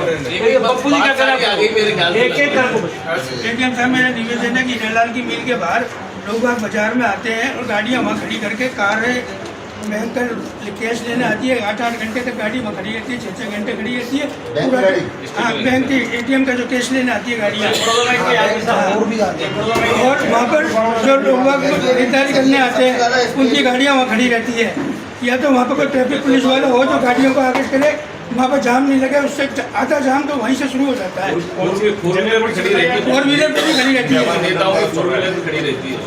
पप्पू जी क्या करें, एक करो। एटीएम साहब मेरा निवेदन है कि हिरलाल की मिल के बाहर लोग बाजार में आते हैं और गाड़ियाँ वहाँ खड़ी करके कार भयंकर कैश लेने आती है, 8-8 घंटे तक गाड़ी वहाँ खड़ी रहती है, 6-6 घंटे खड़ी रहती है। हाँ, बैंक की एटीएम का जो कैश लेने आती है गाड़ियाँ, और वहाँ पर जो लोग खरीदारी करने आते हैं उनकी गाड़ियाँ वहाँ खड़ी रहती है। या तो वहाँ पर कोई ट्रैफिक पुलिस वाला हो जो गाड़ियों को आगे करे वहाँ पर जाम नहीं लगे, उससे आधा जाम तो वहीं से शुरू हो जाता है। फोर व्हीलर भी खड़ी रहती है, फोर व्हीलर भी खड़ी रहती है, नेताओं की फोर व्हीलर भी खड़ी रहती है।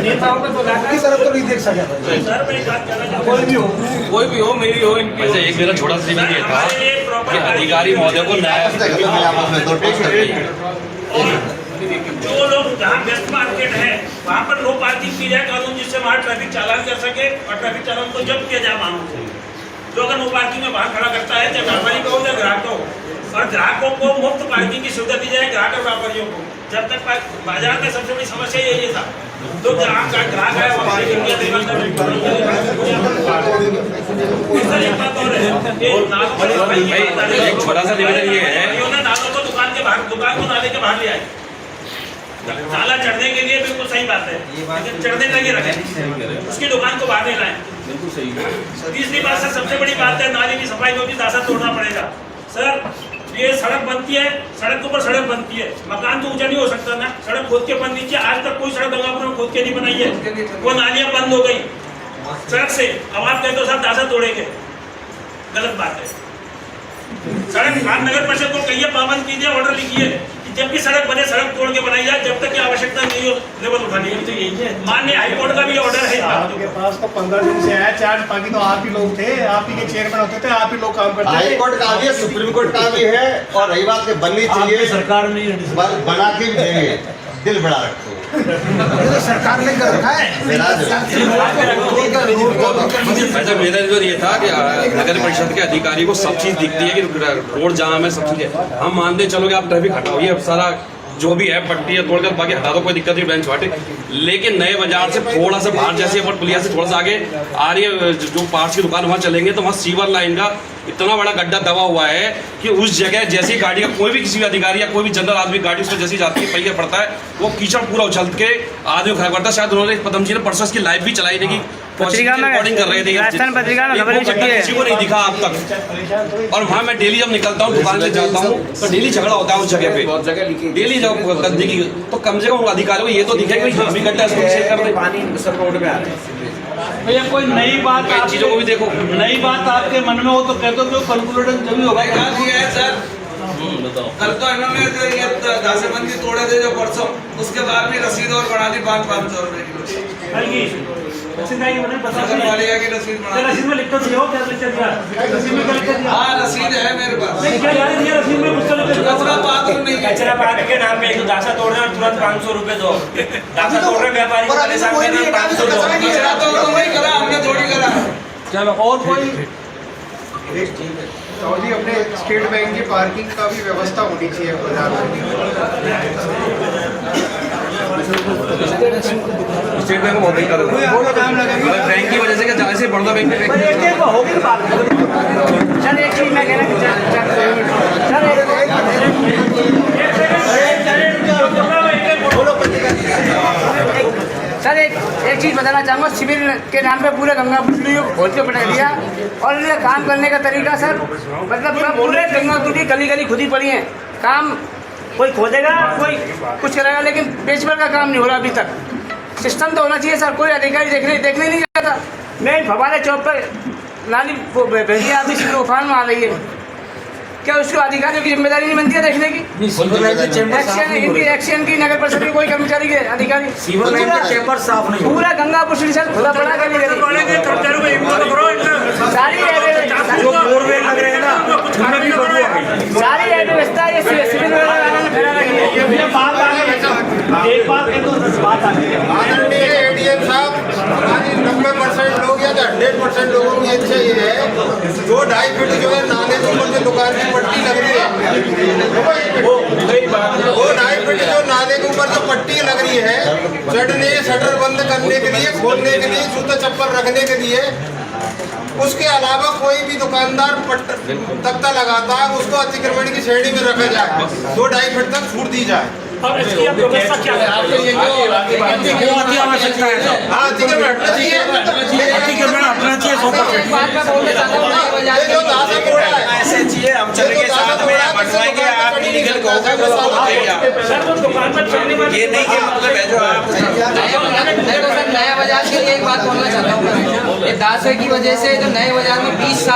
नेताओं का तो की तरफ तो नहीं देख सकता। कोई भी हो, मेरी हो, इनकी हो। एक मेरा छोटा सा निवेदन ये था कि अधिकारी महोदय को न्याय जो लोग जहाँ व्यस्त मार्केट है वहाँ पर नो पार्किंग की जाए कानून, जिससे वहाँ ट्रैफिक चालान कर सके और ट्रैफिक चालान को जब्त किया जाए वाहनों से। जो अगर नो पार्किंग में वाहन खड़ा करता है, चाहे व्यापारी को हो चाहे ग्राहक हो, और ग्राहकों को मुफ्त पार्किंग की सुविधा दी जाए, ग्राहक और व्यापारियों को। जब तक बाजार में सबसे बड़ी समस्या यही था, तो जहाँ का ग्राहक है वो पार्किंग किया देगा। एक छोटा सा निवेदन ये है, नालों को दुकान को नाले के बाहर ले आए। नाला चढ़ने के लिए बिल्कुल सही बात है, लेकिन चढ़ने लगे रखे, उसकी दुकान को बाहर नहीं लाए। बिल्कुल सही है। तीसरी बात सर, सबसे बड़ी बात है, नाली की सफाई को भी दासा तोड़ना पड़ेगा। सर ये सड़क बनती है, सड़क के ऊपर सड़क बनती है, मकान तो ऊंचा नहीं हो सकता ना, सड़क खोद के बन नीचे। आज तक कोई सड़क गंगापुर में खोद के नहीं बनाई है, वो नालियां बंद हो गई सड़क से। अब आप कहते हो साहब दासा तोड़ेंगे, गलत बात है। सड़क आप नगर परिषद को कहिए, पाबंद कीजिए, ऑर्डर लिखिए कि जब भी सड़क बने सड़क तोड़ के बनाई जाए, जब तक की आवश्यकता नहीं हो लेवल उठानी है। तो यही है, माननीय हाईकोर्ट का भी ऑर्डर है। आपके पास तो 15 दिन से है चार्ज, बाकी तो आप ही लोग थे, आप ही के चेयरमैन होते थे, आप ही लोग काम करते थे। हाईकोर्ट का भी है, सुप्रीम कोर्ट का भी है, और रही बात के बननी चाहिए, सरकार ने बना के भी देंगे। दिल बड़ा रखो, ये तो सरकार ने कर रखा है। वैसे मेरा जो ये था कि नगर परिषद के अधिकारी को सब चीज दिखती है कि रोड जाम है, सब चीज है। हम मानते चलो कि आप ट्रैफिक हटाओ, ये सारा जो भी है पट्टी है तोड़कर बाकी हटा दो, कोई दिक्कत नहीं, बेंच बाटे। लेकिन नए बाजार से थोड़ा सा बाहर, जैसे अपन पुलिया से थोड़ा सा आगे आ रही है जो पार्ट्स की दुकान, वहाँ चलेंगे तो वहाँ सीवर लाइन का इतना बड़ा गड्ढा दबा हुआ है कि उस जगह जैसी गाड़ी का कोई भी किसी भी अधिकारी या कोई भी जनरल आदमी गाड़ी उस पर जैसी जाती है, पहिया पड़ता है, वो कीचड़ पूरा उछल के आदमी खड़ा करता है। शायद उन्होंने पदम जी ने परसों इसकी लाइव भी चलाई नहीं, रिकॉर्डिंग कर रहे थे, किसी को नहीं दिखा अब तक। और वहाँ मैं डेली जब निकलता हूँ दुकान से जाता हूँ तो डेली झगड़ा होता है उस जगह पे, डेली जब गंदगी, तो कम से कम अधिकारियों को ये तो दिखे कि भी गड्ढा इसको कर दे। पानी सब रोड में आ रहे हैं। भैया कोई नई बात, चीजों को भी देखो, नई बात आपके मन में हो तो कह दो, जो कैलकुलेशन जब होगा। सर कल तो इन्होंने जो ये दासेबंदी तोड़े थे जो परसों, उसके बाद भी रसीद और बढ़ा दी 500 रुपए की रसीद आएगी, नगरपालिका की रसीद बढ़ा दी। रसीद में लिख तो दिया हो, क्या लिख दिया? रसीद में क्या लिख दिया? हाँ रसीद है मेरे पास। क्या याद है रसीद में? मुझसे कचरा पात्र नहीं है। कचरा पात्र के नाम पे एक दासा तोड़ रहे और तुरंत 500 रुपए दो। दासा तोड़ रहे व्यापारी को परेशान कर रहे 500 दो। कचरा तो नहीं करा, हमने थोड़ी करा। चलो और कोई चौधरी, अपने स्टेट बैंक की पार्किंग का भी व्यवस्था होनी चाहिए बाजार में। स्टेट बैंक बहुत दिक्कत है, बैंक की वजह से क्या जहाँ से बड़ौदा बैंक में सर एक चीज मैं कहना सर एक चीज़ बताना चाहूँगा, सिविल के नाम पे पूरे गंगा पुली को खोद के पटक दिया। और ये काम करने का तरीका सर, मतलब पूरे गंगा पुली गली गली खुदी पड़ी है। काम कोई खोदेगा, कोई कुछ करेगा, लेकिन पेचवर का काम नहीं हो रहा अभी तक। सिस्टम तो होना चाहिए सर, कोई अधिकारी देखने नहीं जाता। मैं फवारे चौक पर नाली भेजिए, आदमी उफान में आ रही है, क्या उसको अधिकारियों की जिम्मेदारी नहीं बनती है देखने की? एक्शन की नगर परिषद के कोई कर्मचारी के अधिकारी चेंबर साफ नहीं, पूरा गंगापुर सिटी सर खुला पड़ा सारी व्यवस्था ये सिविल आदरणीय एडीएम साहब, 90% लोग या 100% लोगों की इच्छा ये है, जो 2.5 फीट जो है नाले के ऊपर जो दुकान की पट्टी लग रही है, वो 2.5 फीट जो नाले के ऊपर जो पट्टी लग रही है, चढ़ने शटर बंद करने के लिए, खोलने के लिए, जूता चप्पल रखने के लिए, उसके अलावा कोई भी दुकानदार तख्ता लगाता है उसको अतिक्रमण की श्रेणी में रखा जाए, 2.5 फीट तक छूट दी जाए। और इसकी अब व्यवस्था क्या है? हाँ, अतिक्रमण हटना चाहिए, अतिक्रमण हटना चाहिए 100%। ये जो दासा तोड़ा है, ऐसे चाहिए, हम चलेंगे साथ में बनवाएंगे, आप लीगल कहोगे सर वो दुकान पर चलने वाली ये नहीं कि मतलब है जो आप नया बाजार के लिए एक बात बोलना चाहता हूँ। ये दासों की वजह से जो नए बाजार में 20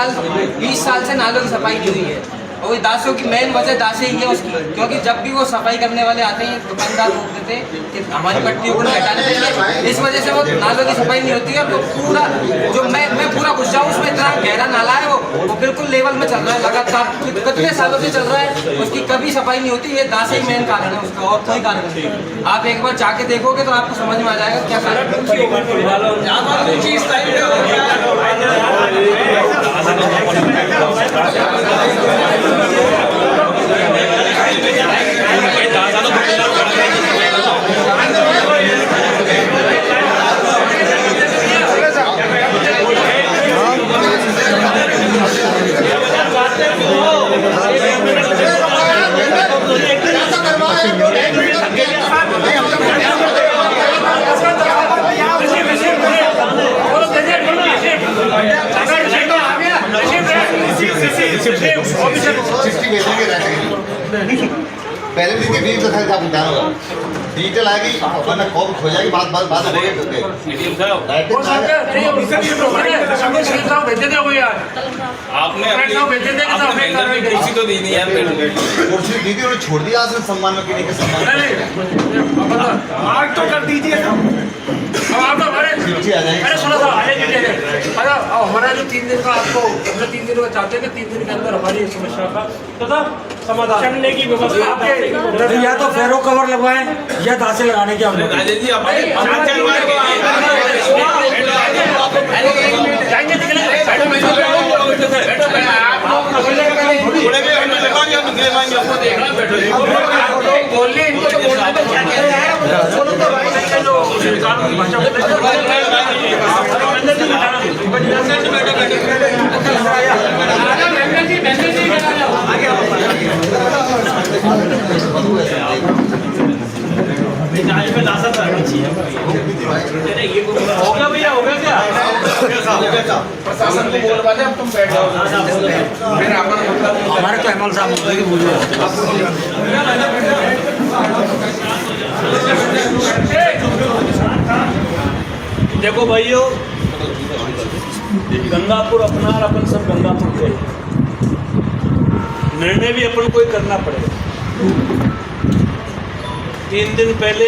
साल से नालों की सफाई की हुई है, और दासों की मेन वजह दासे ही है उसकी, क्योंकि जब भी वो सफाई करने वाले आते हैं दुकानदार बोलते थे कि हमारी पट्टियों को हटाने के लिए, इस वजह से वो नालों की सफाई नहीं होती है। तो पूरा जो मैं पूरा घुस जाऊँ उसमें इतना गहरा नाला है, वो बिल्कुल लेवल में चल रहा है, लगातार कितने सालों से चल रहा है, उसकी कभी सफाई नहीं होती। ये दासे ही मेन कारण है उसका, और कोई कारण नहीं। आप एक बार जाके देखोगे तो आपको समझ में आ जाएगा क्या कारण पहले भी डिजिटल था, आपको ध्यान होगा डिजिटल आएगी वरना कॉपी खो जाएगी, बात कुर्सी तो दी नहीं यार, कुर्सी दी थी, उन्होंने छोड़ दिया आसन सम्मान में, किसी के सम्मान आग तो कर दीजिए। अरे सुनो अरे हमारा जो 3 दिन का आपको 3 दिनों का चाहते हैं कि 3 दिन के अंदर हमारी समस्या का तथा समाधान चलने की व्यवस्था या तो फेरो कवर लगवाएं या दासे लगाने की होगा भैया, होगा क्या? प्रशासन को बोलवा दे, अब तुम बैठ जाओ। फिर हमारे तो एमएल साहब बोलिए। देखो भाइयों, गंगापुर अपना और अपन सब गंगापुर के निर्णय भी अपन को ही करना पड़ेगा। 3 दिन पहले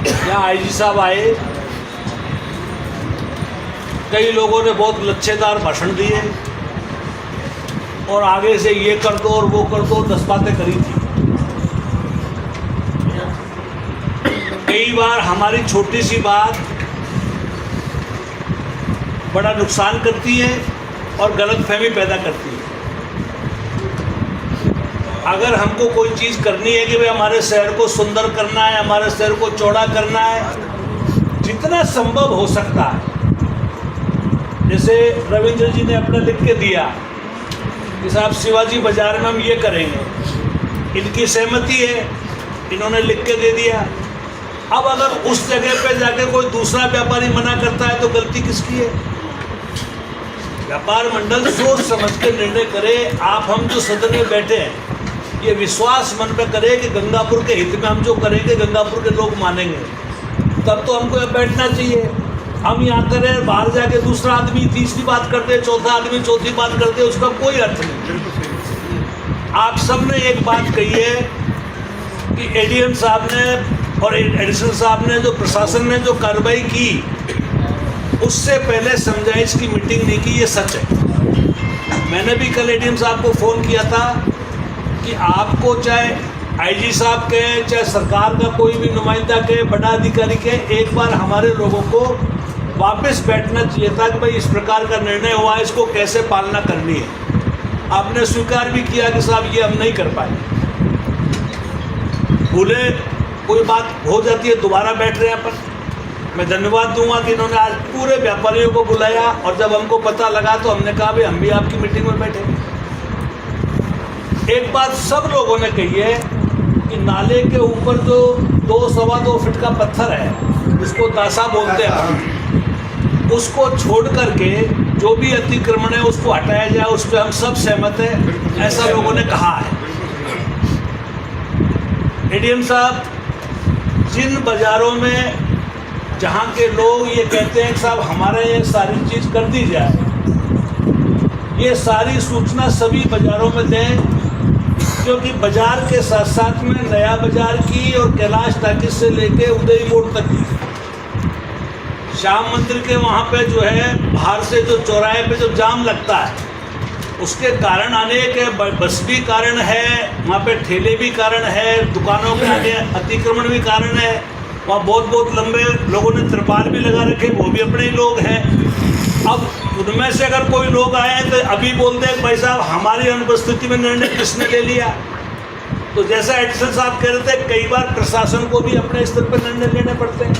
यहाँ आईजी साहब आए, कई लोगों ने बहुत लच्छेदार भाषण दिए और आगे से ये कर दो और वो कर दो 10 बातें करी थी। कई बार हमारी छोटी सी बात बड़ा नुकसान करती है और गलतफहमी पैदा करती है। अगर हमको कोई चीज़ करनी है कि भाई हमारे शहर को सुंदर करना है, हमारे शहर को चौड़ा करना है, जितना संभव हो सकता है, जैसे रविंद्र जी ने अपना लिख के दिया कि साहब शिवाजी बाजार में हम ये करेंगे, इनकी सहमति है, इन्होंने लिख के दे दिया। अब अगर उस जगह पे जाके कोई दूसरा व्यापारी मना करता है तो गलती किसकी है? व्यापार मंडल सोच समझ के निर्णय करे। आप हम जो सदन में बैठे हैं ये विश्वास मन में करें कि गंगापुर के हित में हम जो करेंगे गंगापुर के लोग मानेंगे, तब तो हमको यहाँ बैठना चाहिए। हम यहाँ करें, बाहर जाके दूसरा आदमी तीसरी बात कर दे, चौथा आदमी चौथी बात कर दे, उसका कोई अर्थ नहीं। आप सब ने एक बात कही है कि एडीएम साहब ने और एडिशनल साहब ने जो प्रशासन ने जो कार्रवाई की उससे पहले समझाइश की मीटिंग नहीं की, ये सच है। मैंने भी कल एडीएम साहब को फ़ोन किया था कि आपको चाहे आईजी साहब के, चाहे सरकार का कोई भी नुमाइंदा के, बड़ा अधिकारी के, एक बार हमारे लोगों को वापस बैठना चाहिए था कि भाई इस प्रकार का निर्णय हुआ, इसको कैसे पालना करनी है। आपने स्वीकार भी किया कि साहब ये हम नहीं कर पाए, भूले कोई बात हो जाती है, दोबारा बैठ रहे हैं अपन। मैं धन्यवाद दूंगा कि इन्होंने आज पूरे व्यापारियों को बुलाया और जब हमको पता लगा तो हमने कहा भाई हम भी आपकी मीटिंग में बैठे। एक बात सब लोगों ने कही है कि नाले के ऊपर जो 2-2.25 फीट का पत्थर है, जिसको दासा बोलते हैं, उसको छोड़ करके जो भी अतिक्रमण है उसको हटाया जाए, उस पर हम सब सहमत हैं, ऐसा लोगों ने कहा है। एडीएम साहब, जिन बाज़ारों में जहाँ के लोग ये कहते हैं कि साहब हमारे ये सारी चीज़ कर दी जाए, ये सारी सूचना सभी बाज़ारों में दें, क्योंकि बाज़ार के साथ साथ में नया बाज़ार की और कैलाश टाकिज से लेके उदय मोड़ तक की, श्याम मंदिर के वहाँ पे जो है बाहर से जो चौराहे पे जो जाम लगता है उसके कारण अनेक है, बस भी कारण है, वहाँ पे ठेले भी कारण है, दुकानों के आगे अतिक्रमण भी कारण है, वहाँ बहुत लंबे लोगों ने त्रिपाल भी लगा रखे, वो भी अपने ही लोग हैं। अब उनमें से अगर कोई लोग आए तो अभी बोलते हैं भाई साहब हमारी अनुपस्थिति में निर्णय किसने ले लिया। तो जैसा एडिशन साहब कह रहे थे, कई बार प्रशासन को भी अपने स्तर पर निर्णय लेने पड़ते हैं।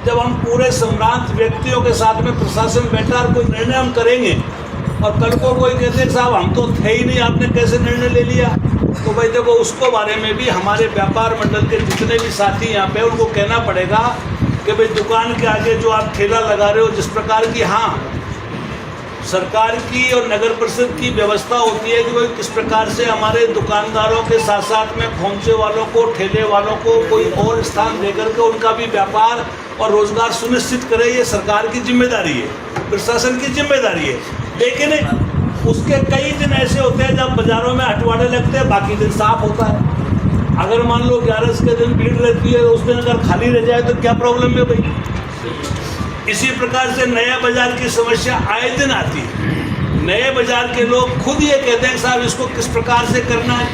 जब हम पूरे सम्रांत व्यक्तियों के साथ में प्रशासन बैठा और कोई निर्णय हम करेंगे और कल को कोई कहते हैं साहब हम तो थे ही नहीं, आपने कैसे निर्णय ले लिया, तो भाई देखो उसको बारे में भी हमारे व्यापार मंडल के जितने भी साथी यहाँ पे उनको कहना पड़ेगा कि भाई दुकान के आगे जो आप ठेला लगा रहे हो, जिस प्रकार की हाँ सरकार की और नगर परिषद की व्यवस्था होती है कि वो किस प्रकार से हमारे दुकानदारों के साथ साथ में पहुँचे वालों को, ठेले वालों को कोई और स्थान देकर के उनका भी व्यापार और रोजगार सुनिश्चित करे, ये सरकार की जिम्मेदारी है, प्रशासन की जिम्मेदारी है। लेकिन उसके कई दिन ऐसे होते हैं जब बाज़ारों में हटवाड़े लगते हैं, बाकी दिन साफ होता है। अगर मान लो 11 के दिन भीड़ रहती है, उस दिन अगर खाली रह जाए तो क्या प्रॉब्लम है भाई। इसी प्रकार से नया बाज़ार की समस्या आए दिन आती है। नए बाज़ार के लोग खुद ये कहते हैं साहब इसको किस प्रकार से करना है,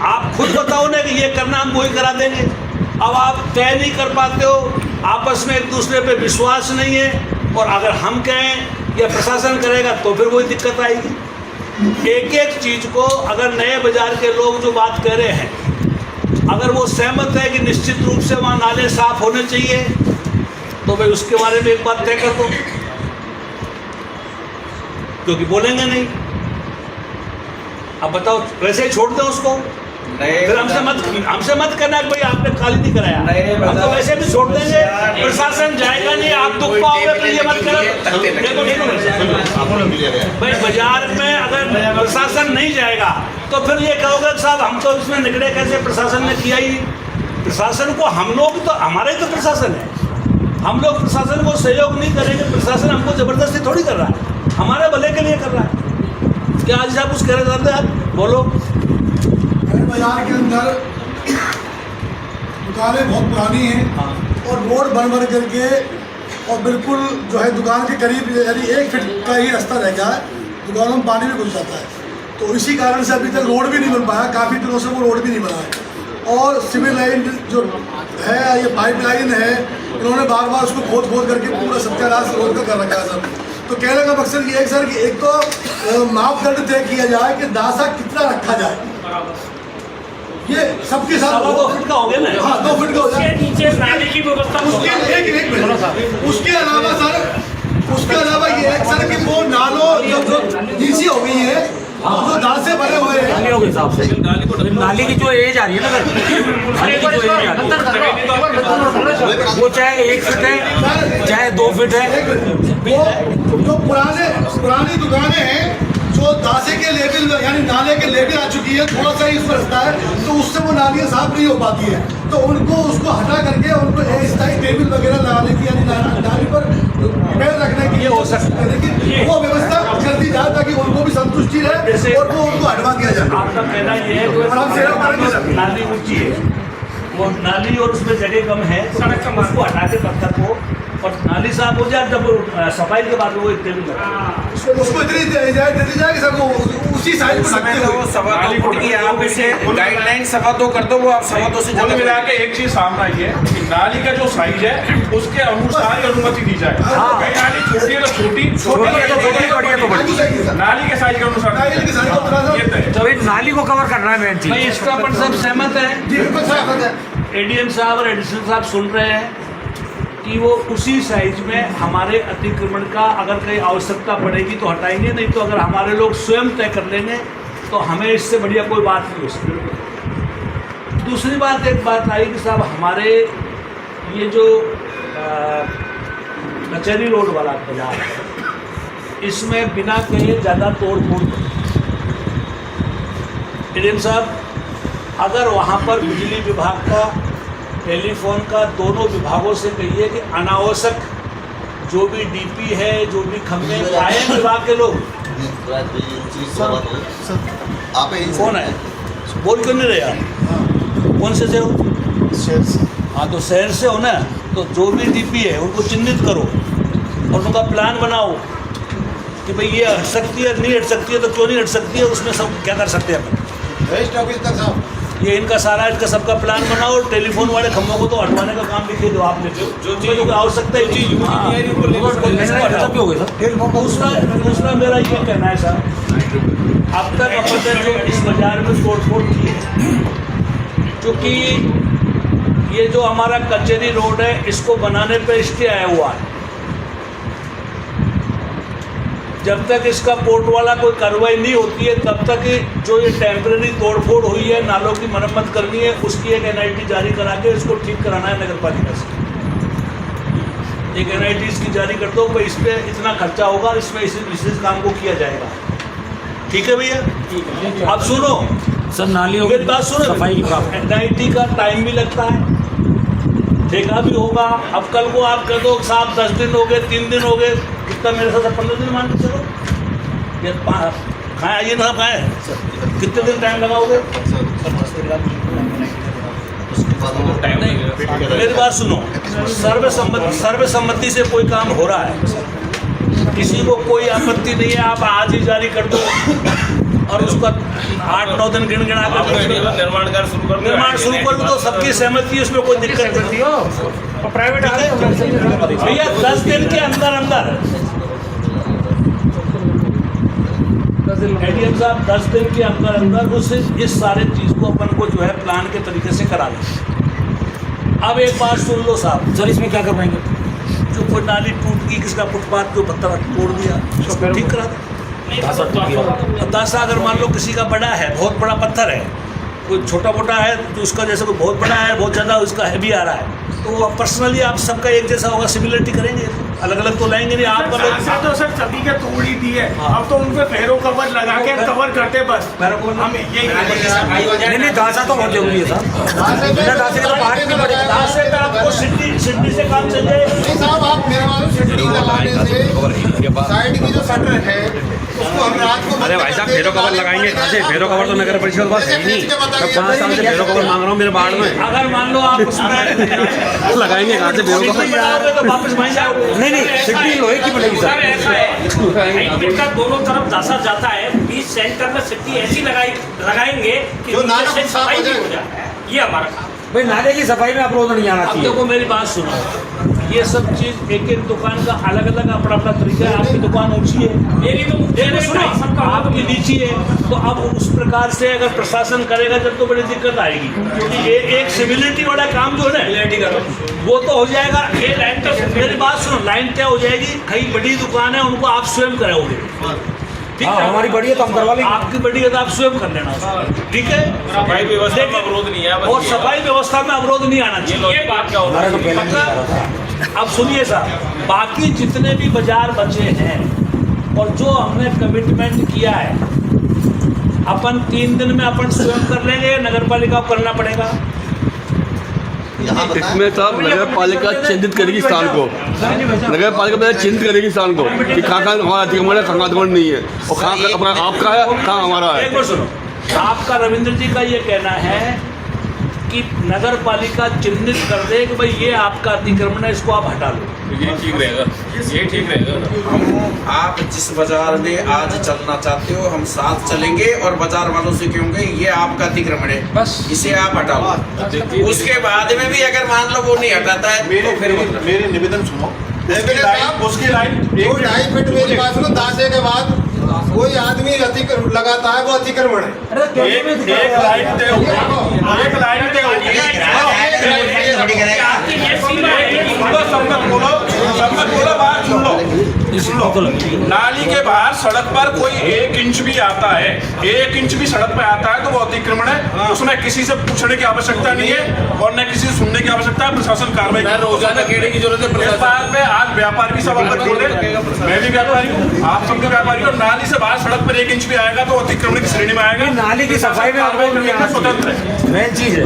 आप खुद बताओ ना कि ये करना, हम वही करा देंगे। अब आप तय नहीं कर पाते हो, आपस में एक दूसरे पे विश्वास नहीं है, और अगर हम कहें या प्रशासन करेगा तो फिर वही दिक्कत आएगी। एक एक चीज़ को अगर नए बाज़ार के लोग जो बात कह रहे हैं, अगर वो सहमत है कि निश्चित रूप से वहाँ नाले साफ होने चाहिए, तो भाई उसके बारे में एक बात तय कर दो, क्योंकि बोलेंगे नहीं। अब बताओ वैसे ही छोड़ दें उसको, फिर हमसे मत करना कि भाई आपने खाली नहीं कराया, हम तो वैसे भी छोड़ देंगे, प्रशासन जाएगा नहीं, आप दुख पाओगे तो ये मत करो। भाई बाजार में अगर प्रशासन नहीं जाएगा तो फिर ये कहोगे साहब हम तो इसमें निकले कैसे, प्रशासन ने किया ही। प्रशासन को हम लोग तो, हमारा ही तो प्रशासन है, हम लोग प्रशासन को सहयोग नहीं करेंगे, प्रशासन हमको जबरदस्ती थोड़ी कर रहा है, हमारे भले के लिए कर रहा है। क्या आज आप कुछ कह रहे थे, आप बोलो। बाजार के अंदर दुकानें बहुत पुरानी हैं और रोड बन करके और बिल्कुल जो है दुकान के करीब यानी 1 फीट का ही रास्ता रह गया है, दुकानों में पानी भी घुस जाता है। तो इसी कारण से अभी तक रोड भी नहीं बन पाया, काफ़ी दिनों से वो रोड भी नहीं बना है। और सिविल लाइन जो है, ये पाइप लाइन है, इन्होंने बार बार उसको खोद करके पूरा सत्यानाश रोड का कर रखा है सर। तो कहने का मकसद ये है सर कि एक तो मापदंड तय किया जाए कि दासा कितना रखा जाए, ये सबके साथ 2 फीट का हो गया ना। हाँ 2 फीट का हो जाए, नीचे नाली की व्यवस्था। उसके अलावा सर, उसके अलावा ये है सर कि वो नालों जो नीची हो गई है, जो दाल से भरे हुए हैं, नालियों के हिसाब से नाली की जो एज आ रही है ना सर, नाली की जो एज आ रही है वो चाहे 1 फीट है चाहे 2 फीट है, वो जो पुरानी दुकानें हैं जो दासे के लेवल यानी नाले के लेवल आ चुकी है, थोड़ा सा ही इसमें रास्ता है, तो उससे वो नालियाँ साफ नहीं हो पाती है। तो उनको उसको हटा करके उनको स्थायी टेबल वगैरह लगाने की, यानी नाली पर पैर रखने की हो सकता है, लेकिन वो व्यवस्था कर दी जाए ताकि उनको भी संतुष्टि रहे और वो उनको हटवा दिया जाए। आपका कहना ये है कि नाली ऊंची है, वो नाली और उसमें जगह कम है, तो उसको हटा के पत्थर को और नाली साफ हो जाए, जब सफाई के बाद वो इतने भी उसको इतनी इजाजत दे दी जाए कि सर वो उसी साइज को रखते हुए 2.25 फुट की आप इसे गाइडलाइन 2.25 कर दो, वो आप 2.25 से कुल मिला के एक चीज सामने आई है कि नाली का जो साइज है उसके अनुसार ही अनुमति दी जाए। कहीं नाली छोटी है तो छोटी है तो छोटी, बड़ी है तो बड़ी, नाली के साइज के अनुसार तो नाली को कवर करना है मेन चीज। इसका अपन सब सहमत है, एडीएम साहब और एडिशनल साहब सुन रहे हैं कि वो उसी साइज में हमारे अतिक्रमण का अगर कहीं आवश्यकता पड़ेगी तो हटाएंगे, नहीं तो अगर हमारे लोग स्वयं तय कर लेंगे तो हमें इससे बढ़िया कोई बात नहीं हो सकती। दूसरी बात, एक बात आई कि साहब हमारे ये जो कचहरी रोड वाला बाजार है, इसमें बिना कहीं ज़्यादा तोड़ फोड़। एडीएम साहब अगर वहाँ पर बिजली विभाग का, टेलीफोन का, दोनों विभागों से कहिए कि अनावश्यक जो भी डीपी है, जो भी खंभे आए विभाग के लोग। कौन है? बोल क्यों नहीं रहे आप? कौन से हो? शहर से। हाँ, तो शहर से हो ना, तो जो भी डीपी है उनको चिन्हित करो और उनका प्लान बनाओ कि भाई ये हट सकती है, नहीं हट सकती है, तो क्यों नहीं हट सकती है, उसमें सब क्या कर सकते हैं अपन। रजिस्टर ऑफिस तक साहब, ये इनका सारा, इनका सबका प्लान बनाओ। टेलीफोन वाले खंभों को तो हटवाने का काम लिखे दो आपने, जो चीज़ आवश्यकता है। दूसरा मेरा ये कहना है साहब, अब तक अपन ने जो इस बाजार में तोड़फोड़ की है, क्योंकि ये जो हमारा कचेरी रोड है, इसको बनाने पे स्टे आया हुआ है। जब तक इसका पोर्ट वाला कोई कार्रवाई नहीं होती है, तब तक जो ये टेम्परेरी तोड़फोड़ हुई है, नालों की मरम्मत करनी है, उसकी एक NIT जारी करा के इसको ठीक कराना है नगर पालिका से। एक NIT इसकी जारी कर दो, भाई इस पर इतना खर्चा होगा, इसमें इस काम को किया जाएगा। ठीक है भैया? अब सुनो सर, नालियों मेरी बात सुनो, सफाई की बात। NIT का टाइम भी लगता है, ठेका भी होगा। अब कल को आप कह दो साहब 10 दिन हो गए, 3 दिन हो गए, कितना मेरे साथ 15 दिन मान के चलो। ये खाए आइए ना, खाए कितने दिन टाइम लगाओगे? मेरी बात सुनो, सर्वसम्मति से कोई काम हो रहा है, किसी को कोई आपत्ति नहीं है, आप आज ही जारी कर दो और उसका 8-9 दिन गिना कर निर्माण शुरू कर दो, तो सबकी सहमति है, उसमें कोई दिक्कत नहीं है। प्राइवेट भैया 10 दिन के अंदर ADM साहब 10 दिन के अंदर उससे इस सारे चीज़ को अपन को जो है प्लान के तरीके से करा लें। अब एक बात सुन लो साहब, सर इसमें क्या करवाएंगे? जो कोई नाली टूट गई, किसका फुटपाथ जो पत्थर तोड़ दिया, उसको ठीक करा दो। दासा अगर मान लो किसी का बड़ा है, बहुत बड़ा पत्थर है, कोई छोटा मोटा है, तो उसका जैसे कोई बहुत बड़ा है, बहुत ज़्यादा उसका हैवी आ रहा है, तो पर्सनली आप सबका एक जैसा होगा, सिमिलरिटी करेंगे, अलग अलग तो लाएंगे नहीं। आपका तो सर सभी के तोड़ ही दी है, अब तो उन पे फेरो कवर लगा के कवर करते बस। हम ये नहीं, दासा तो बहुत जरूरी है साहब। बिना दासे के तो बाहर ही नहीं पड़ेगा। दासे का आपको सिड्डी से काम चल जाए। नहीं साहब, आप मेरे मालूम सिड्डी लगाने से साइड की जो शटर है उसको हम रात को, अरे भाई साहब फेरो कवर लगाएंगे कहाँ से? फेरो कवर तो नगर परिषद के पास है ही नहीं। मैं 5 साल से फेरो कवर मांग रहा हूँ मेरे वार्ड में। अगर मान लो आप उसमें लगाएंगे कहाँ से फेरो कवर? तो वापस वहीं जाओगे। नहीं, सिड्डी लोहे की पड़ेगी सर। ऐसा है, का दोनों तरफ दासा जाता है, बीच सेंटर में सिड्डी ऐसी लगाएंगे कि जो नाला से साफ हो सफाई जाए। हो जाए। ये हमारा काम। भाई नाले की सफाई में अवरोध नहीं आना अब चाहिए। देखो मेरी बात सुनो, ये सब चीज एक एक दुकान का अलग अलग अपना अपना तरीका है। आपकी दुकान ऊंची है, मेरी तो सुनो आपकी नीची है, तो अब उस प्रकार से अगर प्रशासन करेगा जब तो बड़ी दिक्कत आएगी, क्योंकि एक सिविलिटी वाला काम जो है ना वो तो हो जाएगा। ये लाइन तो मेरी बात सुनो, लाइन क्या हो जाएगी, कई बड़ी दुकान है उनको आप स्वयं करोगे, ठीक है? हमारी बड़ी है तो हम करवा लेंगे। आपकी बड़ी है तो आप स्वयं कर लेना उसको, ठीक है? सफाई व्यवस्था में अवरोध नहीं है, और सफाई व्यवस्था में अवरोध नहीं आना चाहिए। ये बात क्या होता है? मतलब अब सुनिए साहब, बाकी जितने भी बाजार बचे हैं और जो हमने कमिटमेंट किया है, अपन 3 दिन में अपन स्वयं कर लेंगे, नगर पालिका को करना पड़ेगा। इसमें साहब नगर पालिका चिन्हित करेगी स्थान को, नगर पालिका पहले चिन्हित करेगी स्थान को कि कहाँ हमारा अतिक्रमण है, कहाँ अतिक्रमण नहीं है, और कहाँ अपना आपका है, कहाँ हमारा है। एक बार सुनो, आपका रविंद्र जी का ये कहना है कि नगर पालिका चिन्हित कर दे कि भाई ये आपका अतिक्रमण है, इसको आप हटा लो। ये ठीक रहेगा, ये ठीक रहेगा। हम आप जिस बाजार में आज चलना चाहते हो हम साथ चलेंगे और बाजार वालों से कहेंगे ये आपका अतिक्रमण है, बस इसे आप हटा लो। उसके बाद में भी अगर मान लो वो नहीं हटाता है तो फिर मेरे निवेदन सुनो, उसकी लाइन 2.5 फीट मेरी बात सुनो, दासे के बाद कोई आदमी अतिक्रमण लगाता है वो अतिक्रमण है। एक लाइन तय होगी, एक लाइन तय होगी। संगत बोलो बात सुन लो। नाली के बाहर सड़क पर कोई 1 इंच भी आता है, 1 इंच भी सड़क पे आता है तो वो अतिक्रमण है। उसमें किसी से पूछने की आवश्यकता नहीं है और न किसी से सुनने की आवश्यकता है। प्रशासन कार्रवाई रोजाना घेरने की जरूरत है। इस बात पे आज व्यापार भी सब अंदर खोले, मैं भी व्यापारी हूँ, आप सब भी व्यापारी हो। नाली से बाहर सड़क पर 1 इंच भी आएगा तो अतिक्रमण की श्रेणी में आएगा। नाली की सफाई में स्वतंत्र है, मेन चीज है।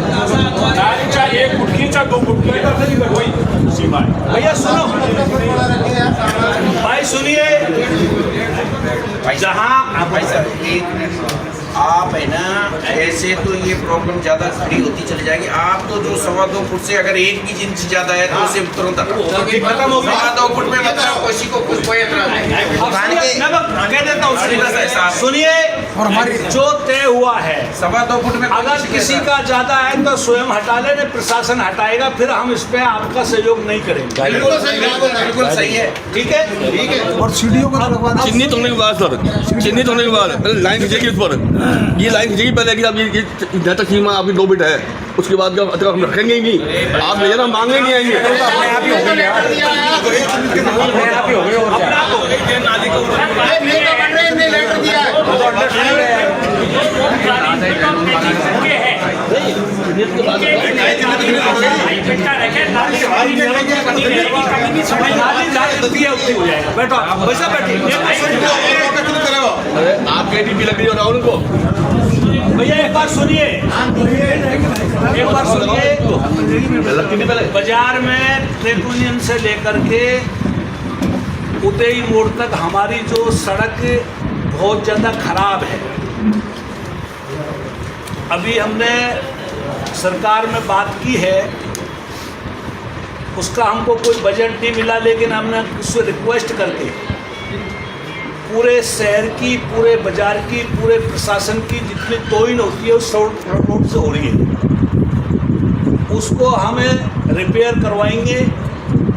नाली चाहे 1 फुट की चाहे 2 फुट की, कोई सीमा है। भैया सुनो, भाई सुनिए, जहाँ भाई साहब एक मिनट, आप है ना ऐसे तो ये प्रॉब्लम ज्यादा खड़ी होती चली जाएगी। आप तो जो 2.25 फुट से अगर 1 इंच ज्यादा है तो उसे तुरंत खत्म हो गया। 2.25 फुट में मतलब किसी को कुछ कोई एतराज नहीं। कह देता हूँ, सुनिए, और हमारी जो तय हुआ है 2.25 फुट में अगर किसी का ज्यादा है तो स्वयं हटा ले, प्रशासन हटाएगा, फिर हम इस पे आपका सहयोग नहीं करेंगे। बिल्कुल सही है, ठीक है, ठीक है। और सीढ़ियों का चिन्हित होने के बाद सर, चिन्हित होने के बाद पहले लाइन खींचेगी उस पर, ये लाइन खींचेगी पहले कि अब ये जहाँ तक सीमा आपकी 2 फीट है, उसके बाद का हम रखेंगे ही नहीं। आप ले जाना, मांगने नहीं आएंगे। आपके टीपी लग रही हो राहुल को। भैया एक बार सुनिए, बाजार में ट्रेड यूनियन से लेकर के उदय मोड़ तक हमारी जो सड़क बहुत ज़्यादा खराब है। अभी हमने सरकार में बात की है, उसका हमको कोई बजट नहीं मिला, लेकिन हमने उससे रिक्वेस्ट करके पूरे शहर की, पूरे बाजार की, पूरे प्रशासन की जितनी तोइन होती है उस रोड से हो रही है, उसको हमें रिपेयर करवाएंगे,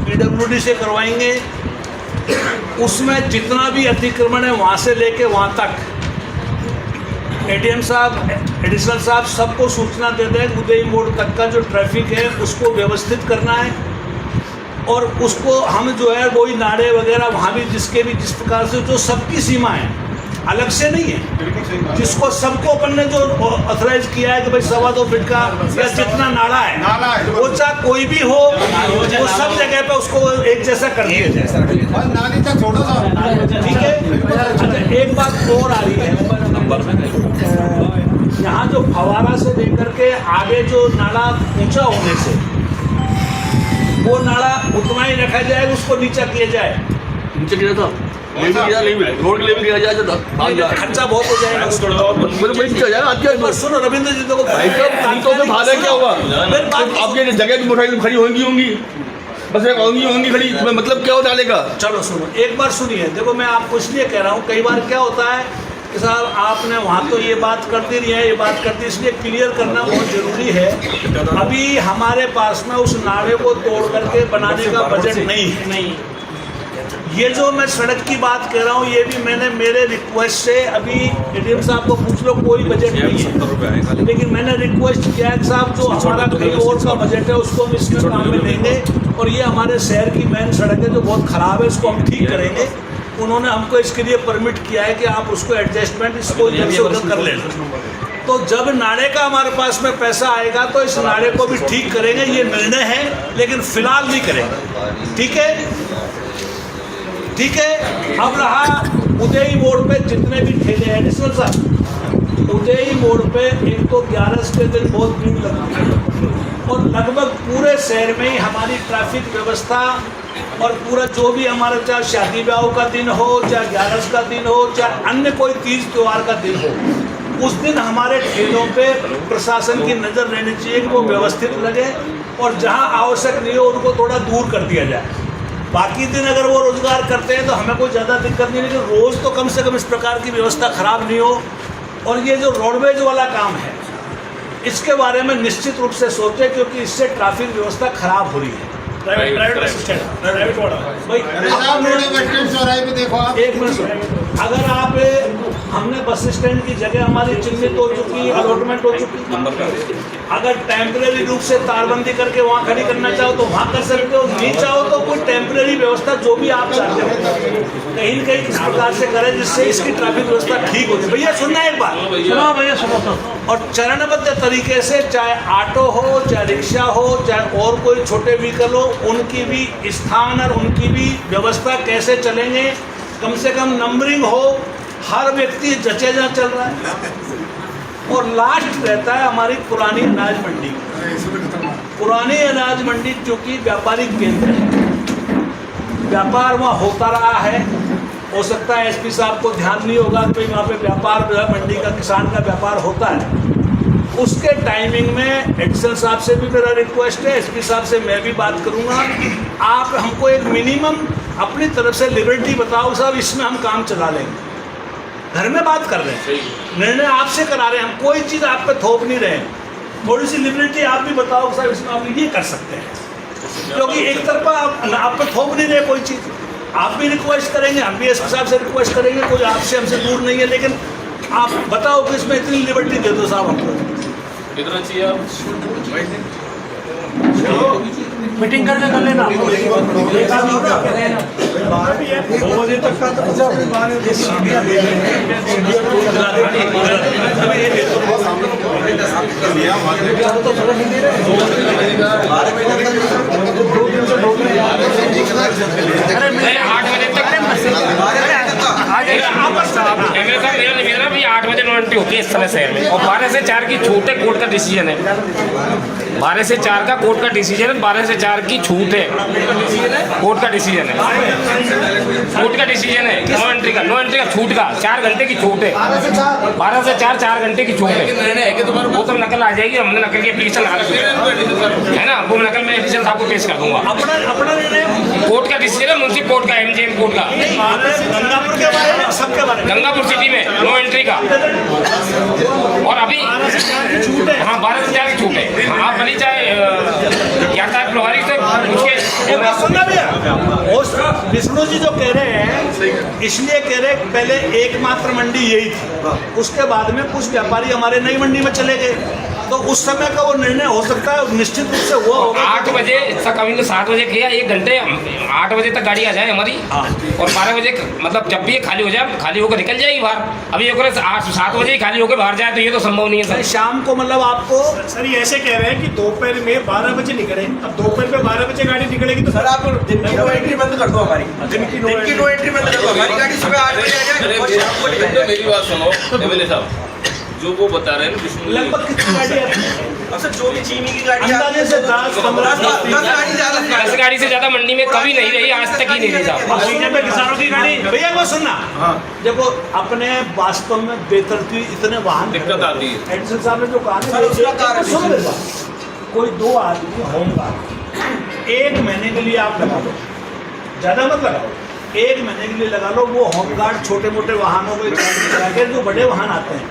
PWD से करवाएंगे। उसमें जितना भी अतिक्रमण है वहाँ से लेके वहाँ तक ADM साहब, एडिशनल साहब सबको सूचना दे दें। उदय मोड़ तक का जो ट्रैफिक है उसको व्यवस्थित करना है और उसको हम जो है वही नारे वगैरह वहाँ भी जिसके भी जिस प्रकार से जो सबकी सीमा है, अलग से नहीं है, जिसको सबको अपन ने जो ऑथराइज किया है कि भाई 2.25 फीट का या जितना नाला है वो चाहे कोई भी हो, वो सब जगह पे उसको एक जैसा कर दिया जाए। ठीक है। अच्छा, एक बात और आ रही है, यहाँ जो फवारा से लेकर के आगे जो नाला ऊंचा होने से वो नाला उतना ही रखा जाए, उसको नीचा किया जाए। नीचे किया था रोड के लेवल किया जाए तो खर्चा बहुत हो जाएगा। सुनो रविंद्र जी, देखो क्या हुआ, आपकी जगह की मोटरसाइकिल खड़ी होंगी बस होंगी खड़ी, मतलब क्या हो डालेगा। चलो सुनो, एक बार सुनिए, देखो मैं आपको इसलिए कह रहा हूँ, कई बार क्या होता है कि साहब आपने वहाँ तो ये बात कर दी है, ये बात कर दी, इसलिए क्लियर करना बहुत ज़रूरी है। अभी हमारे पास में उस नाले को तोड़ करके बनाने का बजट नहीं है। ये जो मैं सड़क की बात कह रहा हूँ, ये भी मैंने मेरे रिक्वेस्ट से, अभी ADM साहब को पूछ लो, कोई बजट नहीं है, लेकिन मैंने रिक्वेस्ट किया है कि साहब जो हमारा कहीं और का बजट है उसको हम इसमें काम में लेंगे और ये हमारे शहर की मेन सड़क है जो बहुत ख़राब है, उसको हम ठीक करेंगे। उन्होंने हमको इसके लिए परमिट किया है कि आप उसको एडजस्टमेंट इसको इधर से उधर कर लेना। तो जब नाले का हमारे पास में पैसा आएगा तो इस नाले को भी ठीक करेंगे, ये निर्णय है, लेकिन फिलहाल नहीं करेंगे। ठीक है, ठीक है। अब रहा उदय मोड़ पे जितने भी ठेले हैं, एडिशनल साहब, उदय मोड़ पे एक तो 11 के दिन बहुत भीड़ लगती है और लगभग पूरे शहर में ही हमारी ट्रैफिक व्यवस्था और पूरा जो भी हमारा, चाहे शादी ब्याह का दिन हो, चाहे 11 का दिन हो, चाहे अन्य कोई तीज त्योहार का दिन हो, उस दिन हमारे ठेलों पे प्रशासन की नज़र रहनी चाहिए कि वो व्यवस्थित लगे और जहां आवश्यक नहीं हो उनको थोड़ा दूर कर दिया जाए। बाकी दिन अगर वो रोजगार करते हैं तो हमें कोई ज़्यादा दिक्कत नहीं, लेकिन रोज़ तो कम से कम इस प्रकार की व्यवस्था खराब नहीं हो। और ये जो रोडवेज वाला काम है इसके बारे में निश्चित रूप से सोचें, क्योंकि इससे ट्रैफिक व्यवस्था खराब हो रही है। प्राइवेट वाला भाई, एक मिनट, अगर आप, हमने बस स्टैंड की जगह हमारी चिन्हित हो चुकी, अलॉटमेंट हो चुकी, अगर टेम्परेरी रूप से तारबंदी करके वहाँ खड़ी करना चाहो तो वहाँ कर सकते हो, नहीं चाहो तो कोई टेम्परेरी व्यवस्था जो भी आप चाहते हो कहीं न कहीं इस प्रकार से करें जिससे इसकी ट्रैफिक व्यवस्था ठीक हो जाए। भैया सुनना एक बात, सुनो भैया सुनो। और चरणबद्ध तरीके से चाहे ऑटो हो, चाहे रिक्शा हो, चाहे और कोई छोटे व्हीकल हो, उनकी भी स्थान और उनकी भी व्यवस्था कैसे चलेंगे, कम से कम नंबरिंग हो, हर व्यक्ति जचे जहाँ चल रहा है। और लास्ट रहता है हमारी पुरानी अनाज मंडी। पुरानी अनाज मंडी चूँकि व्यापारिक केंद्र है, व्यापार वहाँ होता रहा है। हो सकता है एसपी साहब को ध्यान नहीं होगा कि वहाँ पे व्यापार जो है मंडी का, किसान का व्यापार होता है। उसके टाइमिंग में एडिशनल साहब से भी मेरा रिक्वेस्ट है, एसपी साहब से मैं भी बात करूँगा, आप हमको एक मिनिमम अपनी तरफ से लिबर्टी बताओ साहब, इसमें हम काम चला लेंगे। घर में बात कर रहे हैं, निर्णय आपसे करा रहे हैं, हम कोई चीज़ आप पे थोप नहीं रहे हैं। थोड़ी सी लिबर्टी आप भी बताओ साहब, इसमें आप ये कर सकते हैं, क्योंकि एक तरफा आप पे थोप नहीं रहे कोई चीज़। आप भी रिक्वेस्ट करेंगे, हम भी एसपी साहब से रिक्वेस्ट करेंगे, कोई आपसे हमसे दूर नहीं है, लेकिन आप बताओ कि इसमें इतनी लिबर्टी दे दो साहब हमको। कितना चाहिए आप? मीटिंग करने कर लेना 2 बजे तक का मेरा भी 8 बजे नो एंट्री होती है इस समय शहर में, और 12 से 4 की छूट है, कोर्ट का डिसीजन है। 12 से 4 का कोर्ट का डिसीजन है, 12 से 4 की छूट है, कोर्ट का डिसीजन है, कोर्ट का डिसीजन है। नो एंट्री का छूट का 4 घंटे की छूट है, 12 से 4 4 घंटे की छूट है। वो तो नकल आ जाएगी, हमने नकल की एप्लीकेशन ला रखी है ना, वो नकल मैं एप्लीकेशन आपको पेश कर दूंगा। अपना निर्णय कोर्ट का डिसीजन है, मुंसिफ कोर्ट का, MJM कोर्ट का, गंगापुर के बारे में, सबके बारे में, गंगापुर सिटी में नो एंट्री का। और अभी हाँ 12 से 4 की छूट है। हाँ, आप भली चाहे यातायात प्रभारी से उसके सुनना भैया, विष्णु जी जो कह रहे हैं इसलिए कह रहे हैं, पहले एकमात्र मंडी यही थी, उसके बाद में कुछ व्यापारी हमारे नई मंडी में चले गए, तो उस समय का वो निर्णय हो सकता है, निश्चित रूप से हुआ होगा। 8 बजे तक, अभी तो 7 बजे किया, 1 घंटे 8 बजे तक गाड़ी आ जाए हमारी, और 12 बजे मतलब जब भी ये खाली हो जाए, खाली होकर निकल जाएगी बाहर। अभी ये 7 बजे ही खाली होकर बाहर जाए तो ये तो संभव नहीं है सर। शाम को मतलब आपको सर ये ऐसे कह रहे हैं कि दोपहर में 12 बजे निकले, अब दोपहर में 12 बजे गाड़ी निकलेगी तो सर आप दिन की नो एंट्री बंद कर दो, हमारी दिन की नो एंट्री बंद कर दो, हमारी गाड़ी सुबह 8 बजे आ जाए। मेरी बात सुनो एमएलए साहब, जो वो बता रहे हैं लगभग कितनी गाड़ी आती है? सर जो भी चीनी की गाड़ी अंदाजे से 10-15 10 गाड़ी से ज्यादा मंडी में कभी नहीं रही, आज तक ही नहीं रही साहब। बीजेपी किसानों की गाड़ी भैया वो सुनना, देखो अपने वास्तव में बेतरतीब इतने वाहन दिक्कत आती है। एडिशनल साहब ने जो कहा ना, सुन मेरी बात, कोई 2 आदमी होमगार्ड 1 महीने के लिए आप लगा लो, ज़्यादा मत लगाओ, 1 महीने के लिए लगा लो। वो होमगार्ड छोटे मोटे वाहनों को, जो बड़े वाहन आते हैं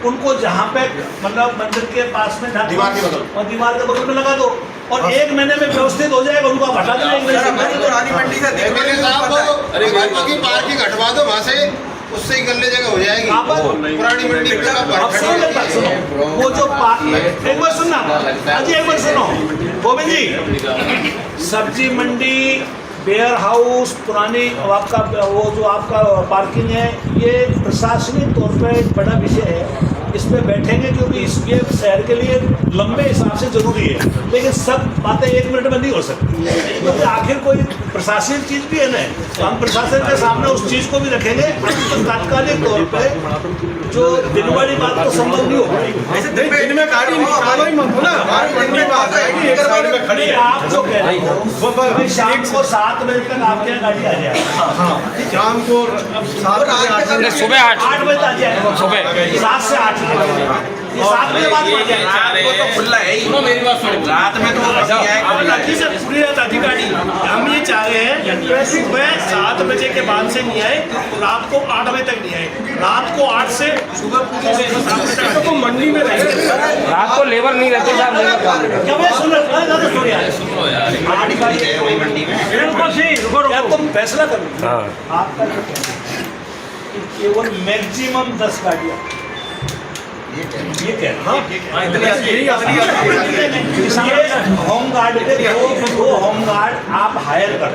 उनको जहाँ पे मतलब मंदिर के पास में दीवार के बगल में लगा दो, और 1 महीने में व्यवस्थित हो जाएगा, उनको आप हटा देंगे। पार्किंग हटवा दो वहाँ से, उससे ही गले जगह हो जाएगी पुरानी मंडी। वो जो एक बार सुनना अजी, एक बार सुनो गोविंद जी, सब्जी मंडी, वेयर हाउस, पुरानी आपका वो जो आपका पार्किंग है, ये प्रशासनिक तौर पर एक बड़ा विषय है, इस पर बैठेंगे क्योंकि ये शहर के लिए लंबे हिसाब से जरूरी है, लेकिन सब बातें 1 मिनट में नहीं हो सकती, क्योंकि आखिर कोई प्रशासनिक चीज़ भी है ना, तो हम प्रशासन के सामने उस चीज़ को भी रखेंगे। अभी तो तात्कालिक तौर पर जो दिन वाली बात तो संभव नहीं हो पाएगी। दिन में गाड़ी निकालो ही मत ना, आप जो कह रहे हो शाम को 7 बजे तक आपके यहाँ गाड़ी आ जाएगी, शाम को सुबह 8 बजे आ जाएगा, सुबह 7 से 8 ये 7 बजे बाद में आ जाएगा। खुला है ही, मेरी बात सुनो, रात में तो से पूरी रात आधी गाड़ी, हम ये चाह रहे हैं कि सुबह 7 बजे के बाद से नहीं आए, रात को 8 बजे तक नहीं आए, रात को 8 से सुबह पूरी 7 बजे तक तो मंडी में रहेंगे। रात को लेबर नहीं रहते साहब, तुम फैसला करो, आपका केवल मैक्सिमम 10 गाड़ियाँ होमगार्ड के दो होमगार्ड आप हायर कर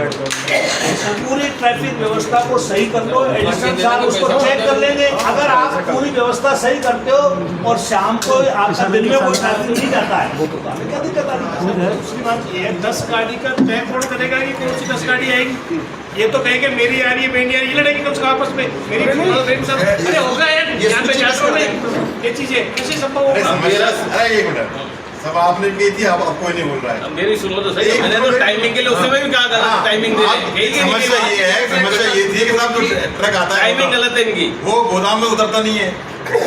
पूरी ट्रैफिक व्यवस्था को सही कर लो। एडिशनल साहब उसको चेक कर लेंगे। अगर आप पूरी व्यवस्था सही करते हो और शाम को आपका दिन में कोई ट्रैफिक नहीं जाता है तो क्या दिक्कत आ रही है? दूसरी बात ये 10 गाड़ी का तय कौन करेगा कि कौन सी 10 गाड़ी आएगी? ये तो कहेंगे मेरी आ रही है, मेरी आ रही है, लड़ेगी कम से कम आपस में। मेरी अरे होगा यार, यहाँ पे जाते हो ये चीजें कैसे संभव होगा? सब आपने की थी, अब कोई नहीं बोल रहा है। मेरी सुनो तो सही, मैंने तो टाइमिंग के लिए उससे भी कहा था टाइमिंग दे समस्या ये थी कि साहब जो ट्रक आता है टाइमिंग गलत है इनकी, वो गोदाम में उतरता नहीं है,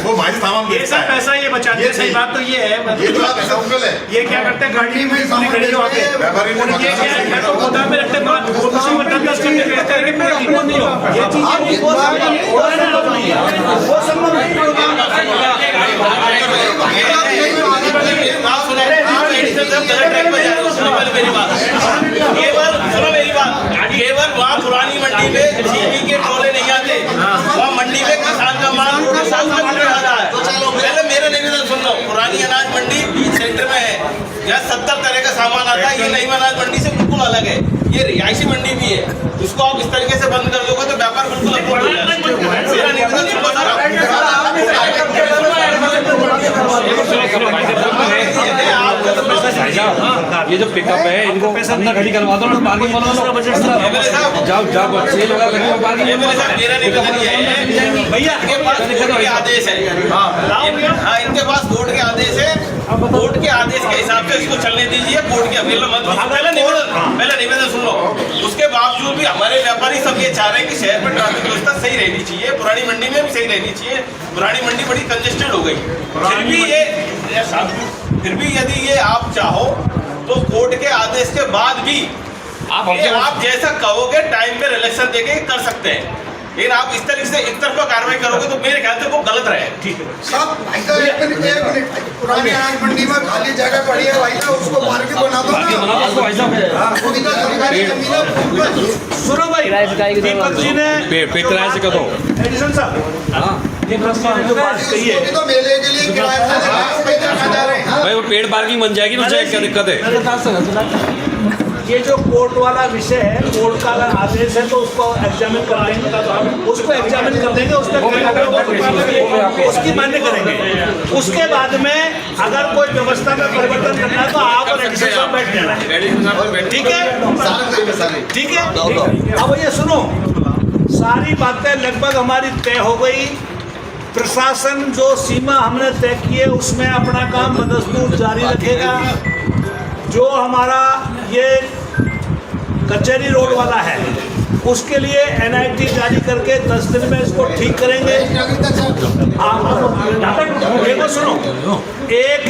वो भाई सामान ये सब पैसा ये बचाते हैं। सही बात तो ये है, ये तो बात सिंपल है। ये क्या करते हैं, गाड़ी में पूरी खड़ी हो आके ये क्या है तो गोदाम में रखते हैं, उसी में 10 घंटे रहते हैं कि पूरा रिपोर्ट नहीं हो। ये चीज वो संभव नहीं है, वो संभव नहीं केवल वहाँ पुरानी मंडी में चीनी के टोले नहीं आते, वहाँ मंडी में किसान का माल आ रहा है। पहले मेरा निवेदन सुन लो, पुरानी अनाज मंडी बीच सेंटर में है, यहाँ 70 तरह का सामान आता है। ये नई अनाज मंडी से बिल्कुल अलग है, ये रिहायशी मंडी भी है। उसको आप इस तरीके से बंद कर दोगे तो व्यापार बिल्कुल अपूर्ण हो जाएगा। मेरा निवेदन ये जो पिकअप है इनको अंदर खड़ी करवा दो ना, पार्किंग बनवा लो। जाओ सेल वगैरह लगे पार्किंग। मेरा निवेदन ये है भैया, इनके पास कोर्ट के आदेश है। हाँ, इनके पास कोर्ट के आदेश है, कोर्ट के आदेश के हिसाब से इसको चलने दीजिए। कोर्ट के अपील मत। पहले निवेदन सुन लो। उसके बावजूद भी हमारे व्यापारी सब ये चाह रहे हैं कि शहर में ट्रैफिक व्यवस्था सही रहनी चाहिए, पुरानी मंडी में भी सही रहनी चाहिए। पुरानी मंडी बड़ी कंजेस्टेड हो गई। फिर भी यदि ये आप चाहो तो कोर्ट के आदेश के बाद भी आप जैसा कहोगे टाइम में रिलेक्शन देके कर सकते हैं, लेकिन आप इस तरीके से एक तरफा कार्रवाई करोगे तो मेरे ख्याल से वो गलत रहे। ठीक है पुरानी अनाज मंडी में खाली जगह पड़ी है भाई ना, उसको मार्केट बना दो ना। सुनो भाई, दीपक जी ने पेड़ किराए से करो एडिशन साहब ये प्रश्न जो बात कही है तो मेले के लिए किराया भाई वो पेड़ पार्किंग बन जाएगी, मुझे क्या दिक्कत है? ये जो कोर्ट वाला विषय है, कोर्ट का अगर आदेश है तो उसको एग्जामिन कर लेंगे, उसको एग्जामिन कर देंगे, उसकी मान्य करेंगे। उसके बाद में अगर कोई व्यवस्था में परिवर्तन करना है तो आप और एडिशनल साहब बैठ जाना है। ठीक है, ठीक है। अब ये सुनो, सारी बातें लगभग हमारी तय हो गई। प्रशासन जो सीमा हमने तय की है उसमें अपना काम बदस्तूर जारी रखेगा। जो हमारा ये कचहरी रोड वाला है उसके लिए NIT जारी करके 10 दिन में इसको ठीक करेंगे। देखो सुनो, एक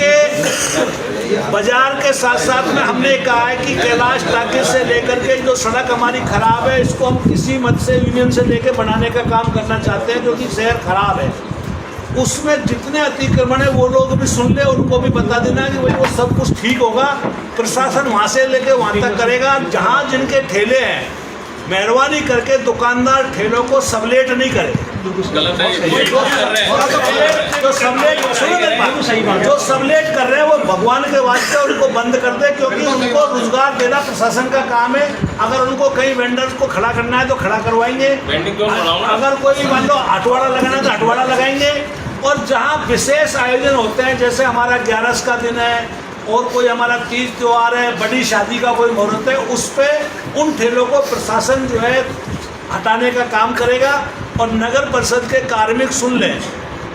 बाजार के साथ साथ में हमने कहा है कि कैलाश टाके से लेकर के जो सड़क हमारी खराब है इसको हम किसी मत से यूनियन से लेकर बनाने का काम करना चाहते हैं, क्योंकि शहर खराब है। उसमें जितने अतिक्रमण है वो लोग भी सुन ले, उनको भी बता देना कि भाई वो सब कुछ ठीक होगा। प्रशासन वहाँ से लेके वहाँ तक करेगा। जहाँ जिनके ठेले हैं मेहरबानी करके दुकानदार ठेलों को सबलेट नहीं करे। जो सबलेट कर रहे हैं वो भगवान के वास्ते उनको बंद कर दे, क्योंकि उनको रोजगार देना प्रशासन का काम है। अगर उनको कई वेंडर्स को खड़ा करना है तो खड़ा करवाएंगे, अगर कोई मान लो हटवाड़ा लगाना है तो हटवाड़ा लगाएंगे। और जहाँ विशेष आयोजन होते हैं, जैसे हमारा 11 का दिन है और कोई हमारा तीज त्योहार है, बड़ी शादी का कोई मुहूर्त है, उस पर उन ठेलों को प्रशासन जो है हटाने का काम करेगा। और नगर परिषद के कार्मिक सुन लें,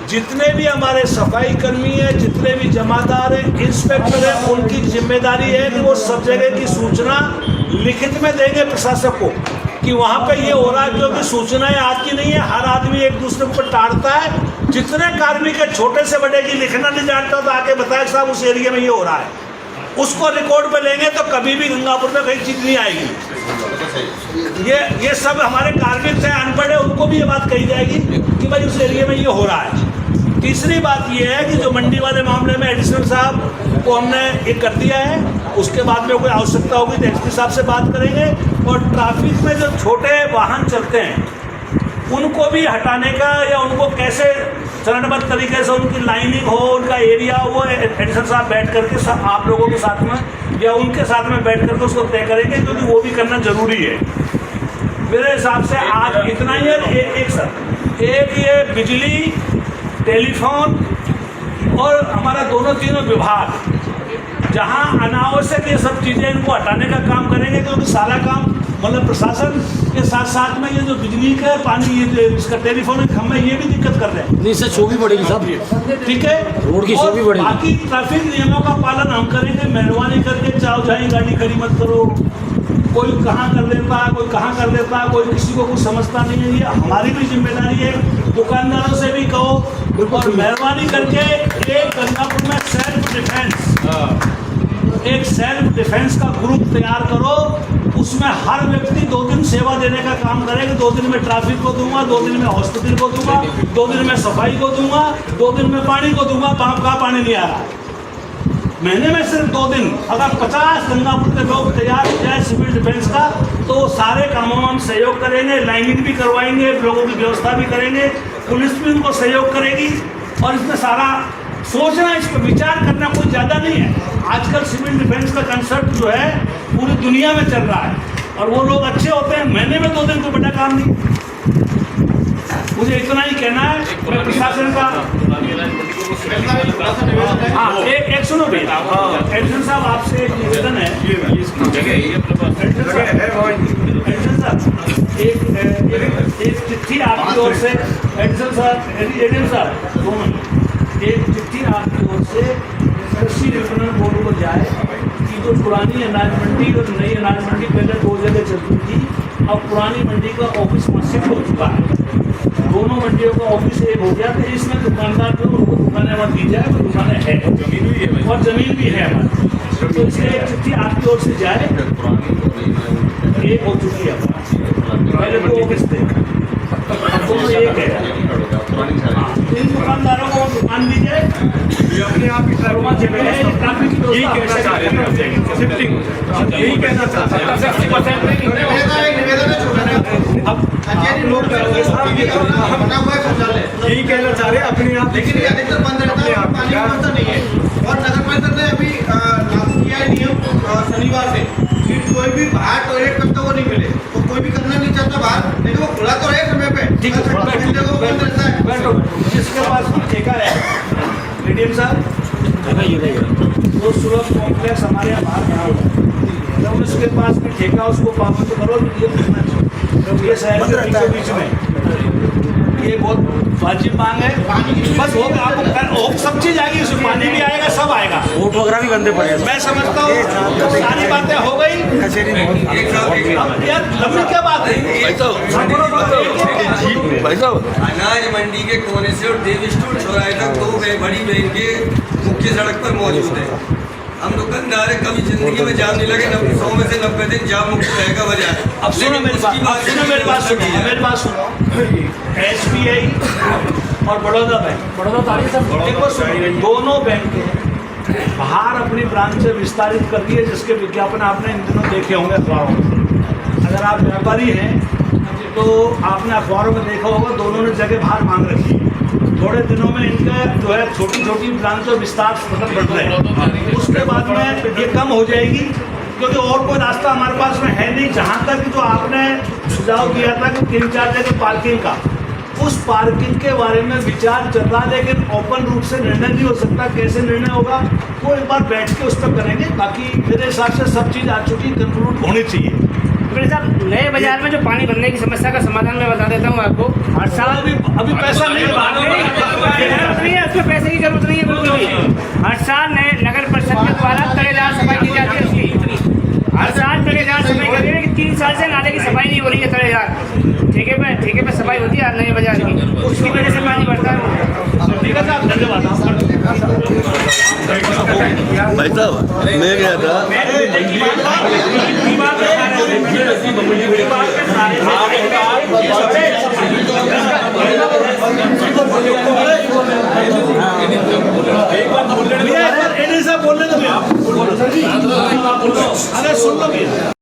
जितने भी हमारे सफाई कर्मी हैं, जितने भी जमादार हैं, इंस्पेक्टर हैं, उनकी जिम्मेदारी है कि वो सब जगह की सूचना लिखित में देंगे प्रशासक को कि वहाँ पे ये हो रहा है, क्योंकि सूचनाएं आज की नहीं है। हर आदमी एक दूसरे को टाड़ता है। जितने कार्मिक है छोटे से बड़े की लिखना नहीं जानता तो आके बताए साहब उस एरिया में ये हो रहा है, उसको रिकॉर्ड पे लेंगे तो कभी भी गंगापुर में कहीं चीज नहीं आएगी। ये सब हमारे कार्मिक हैं, अनपढ़ है, उनको भी ये बात कही जाएगी कि भाई उस एरिया में ये हो रहा है। तीसरी बात ये है कि जो मंडी वाले मामले में एडिशनल साहब को हमने एक कर दिया है, उसके बाद में कोई आवश्यकता होगी तो एसपी साहब से बात करेंगे। और ट्रैफिक में जो छोटे वाहन चलते हैं उनको भी हटाने का या उनको कैसे चरणबद्ध तरीके से उनकी लाइनिंग हो, उनका एरिया हो, वो एडिशनल साहब बैठ करके आप लोगों के साथ में या उनके साथ में बैठ करके उसको तय करेंगे, क्योंकि वो भी करना जरूरी है मेरे हिसाब से। आज इतना ही है। एक ये बिजली, टेलीफोन और हमारा तीनों विभाग जहां अनावश्यक ये सब चीज़ें इनको हटाने का काम करेंगे, क्योंकि सारा काम मतलब प्रशासन के साथ साथ में ये जो बिजली का, पानी, ये जो इसका टेलीफोन का खंभे, ये भी दिक्कत कर रहे हैं। नहीं, इससे शो भी बढ़ेगी साहब, ठीक है, रोड की शो भी बढ़ेगी। बाकी ट्रैफिक नियमों का पालन हम करेंगे। मेहरबानी करके चाहो जाए गाड़ी खड़ी मत करो। कोई कहाँ कर लेता है, कोई कहाँ कर लेता है, कोई किसी को कुछ समझता नहीं है। ये हमारी भी जिम्मेदारी है, दुकानदारों से भी कहो, और मेहरबानी करके एक गंगापुर में एक सेल्फ डिफेंस का ग्रुप तैयार करो। उसमें हर व्यक्ति 2 दिन सेवा देने का काम करेगा। 2 दिन में ट्रैफिक को दूंगा, 2 दिन में हॉस्पिटल को दूंगा, 2 दिन में सफाई को दूंगा, 2 दिन में पानी को दूंगा। पाप का पानी नहीं आ रहा, महीने में सिर्फ 2 दिन। अगर 50 गंगापुर के लोग तैयार हो जाए सिविल डिफेंस का, तो सारे कामों में हम सहयोग करेंगे। लाइनिंग भी करवाएंगे, लोगों की व्यवस्था भी करेंगे, पुलिस भी उनको सहयोग करेगी। और इसमें सारा सोचना, इस पर विचार करना कोई ज़्यादा नहीं है। आजकल सिविल डिफेंस का कंसेप्ट जो है पूरी दुनिया में चल रहा है, और वो लोग अच्छे होते हैं। महीने में 2 दिन कोई बड़ा काम नहीं। मुझे इतना ही कहना है। मैं प्रशासन का एक सुनो भी, एडिशनल साहब आपसे एक निवेदन है। एडिशनल साहब एक चिट्ठी आपकी ओर से, एडिशनल साहब दोनों, एक चिट्ठी आपकी ओर से कृषि विपणन बोर्ड को जाए कि जो पुरानी अनाज मंडी और नई अनाज मंडी पहले 2 जगह चलती थी, अब पुरानी मंडी का ऑफिस वहाँ शिफ्ट हो चुका है। दोनों मंडियों का ऑफिस एक हो गया। तो इसमें दुकानदार जो उनको दुकानें वहाँ दी जाए, वो दुकानें हैं और ज़मीन भी है हमारी। तो इसलिए एक चिट्ठी आपकी ओर से जाए। एक हो चुकी है, पहले 2 ऑफिस थे, अब दोनों एक है। इन दुकानदारों को दुकान दी जाए, अपने आप की ट्रैफिक की व्यवस्था चाह रहे हैं, शिफ्टिंग यही कहना चाहते हैं। 60% यही कहना चाह रहे हैं अपने आप, लेकिन ये अधिकतर बंद रहता है, पानी की व्यवस्था नहीं है। और नगर परिषद ने अभी लागू किया है नियम शनिवार से कि कोई भी बाहर टॉयलेट कब तक वो नहीं मिले, तो कोई भी करना नहीं चाहता बाहर, लेकिन वो खुला तो है समय पे। ठीक है, बंद रहता है। बैठो, जिसके पास ठेका है मीडियम साहब, वो सुरत कॉम्प्लेक्स हमारे यहाँ बाहर बना हुआ है, जब उसके पास भी ठेका, उसको पाबंद करो। ये पूछना चाहिए, ये शहर के बीच में ये बहुत वाजिब मांग है। बस हो सब चीज़ आएगी, उसमें पानी भी आएगा, सब आएगा, वोट वगैरह भी बंदे पड़े। मैं समझता हूँ सारी बातें हो गई। यार लंबी क्या बात है भाई साहब, अनाज मंडी के कोने से और देवी स्टोर चौराहे तक 2 बड़ी बहन के मुख्य सड़क पर मौजूद है। हम दुकानदार है, कभी जिंदगी में जाम नहीं लगे। 100 में से 90 दिन जाम मुक्त रहेगा वजह। अब सुनो मेरी बात सुनो। SBI और बड़ौदा बैंक, दोनों बैंक बाहर अपनी ब्रांच से विस्तारित कर दिए, जिसके विज्ञापन आपने इन दिनों देखे होंगे अखबारों में। अगर आप व्यापारी हैं तो आपने अखबारों में देखा होगा, दोनों ने जगह बाहर मांग रखी है। थोड़े दिनों में इनका जो है छोटी छोटी ब्रांच और विस्तार मतलब बढ़ रहे हैं। उसके बाद में ये कम हो जाएगी, क्योंकि और कोई रास्ता हमारे पास में है नहीं। जहाँ तक जो आपने सुझाव दिया था कि 3-4 जगह पार्किंग का, उस पार्किंग के बारे में विचार चल रहा, लेकिन ओपन रूप से निर्णय नहीं हो सकता। कैसे निर्णय होगा वो एक बार बैठ के उस पर करेंगे। बाकी मेरे हिसाब से सब चीज़ आ चुकी, कंक्लूड होनी चाहिए। साहब, नए बाजार में जो पानी भरने की समस्या का समाधान मैं बता देता हूँ आपको। हर साल अभी पैसा नहीं है, उसमें पैसे की जरूरत नहीं है बिल्कुल भी। हर साल नए नगर परिषद के द्वारा तड़ेदार सफाई की जाती है उसकी। हर साल तड़ेदार सफाई कर रही है, 3 साल से नाले की सफाई नहीं हो रही है। तड़ेदार ठेके पे सफाई होती है नए बाजार की, उसकी वजह से पानी बढ़ता है। ठीक है साहब, धन्यवाद। भाई साहब, मैं गया था बात